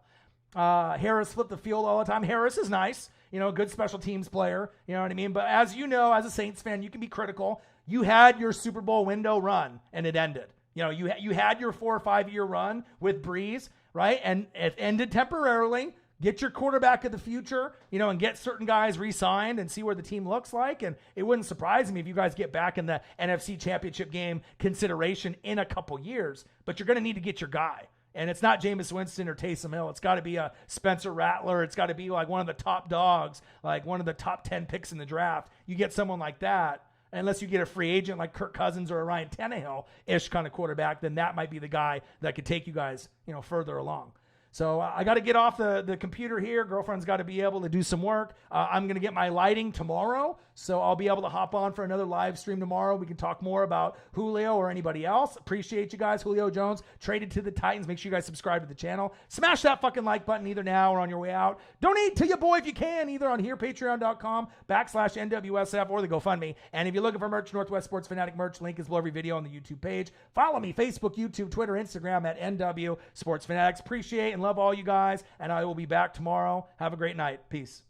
Harris flipped the field all the time. Harris is nice, good special teams player, you know what I mean? But as you know, as a Saints fan, you can be critical. You had your Super Bowl window run and it ended. You had your 4 or 5 year run with Breeze, right? And it ended temporarily. Get your quarterback of the future, and get certain guys re-signed and see where the team looks like. And it wouldn't surprise me if you guys get back in the NFC Championship game consideration in a couple years, but you're going to need to get your guy. And it's not Jameis Winston or Taysom Hill. It's got to be a Spencer Rattler. It's got to be like one of the top dogs, like one of the top 10 picks in the draft. You get someone like that, unless you get a free agent like Kirk Cousins or a Ryan Tannehill-ish kind of quarterback, then that might be the guy that could take you guys, further along. So I got to get off the computer here. Girlfriend's got to be able to do some work. I'm going to get my lighting tomorrow, so I'll be able to hop on for another live stream tomorrow. We can talk more about Julio or anybody else. Appreciate you guys. Julio Jones traded to the Titans. Make sure you guys subscribe to the channel. Smash that fucking like button either now or on your way out. Donate to your boy if you can, either on here, patreon.com/NWSF or the GoFundMe. And if you're looking for merch, Northwest Sports Fanatic merch, link is below every video on the YouTube page. Follow me, Facebook, YouTube, Twitter, Instagram at NW Sports Fanatics. Appreciate and love all you guys, and I will be back tomorrow. Have a great night. Peace.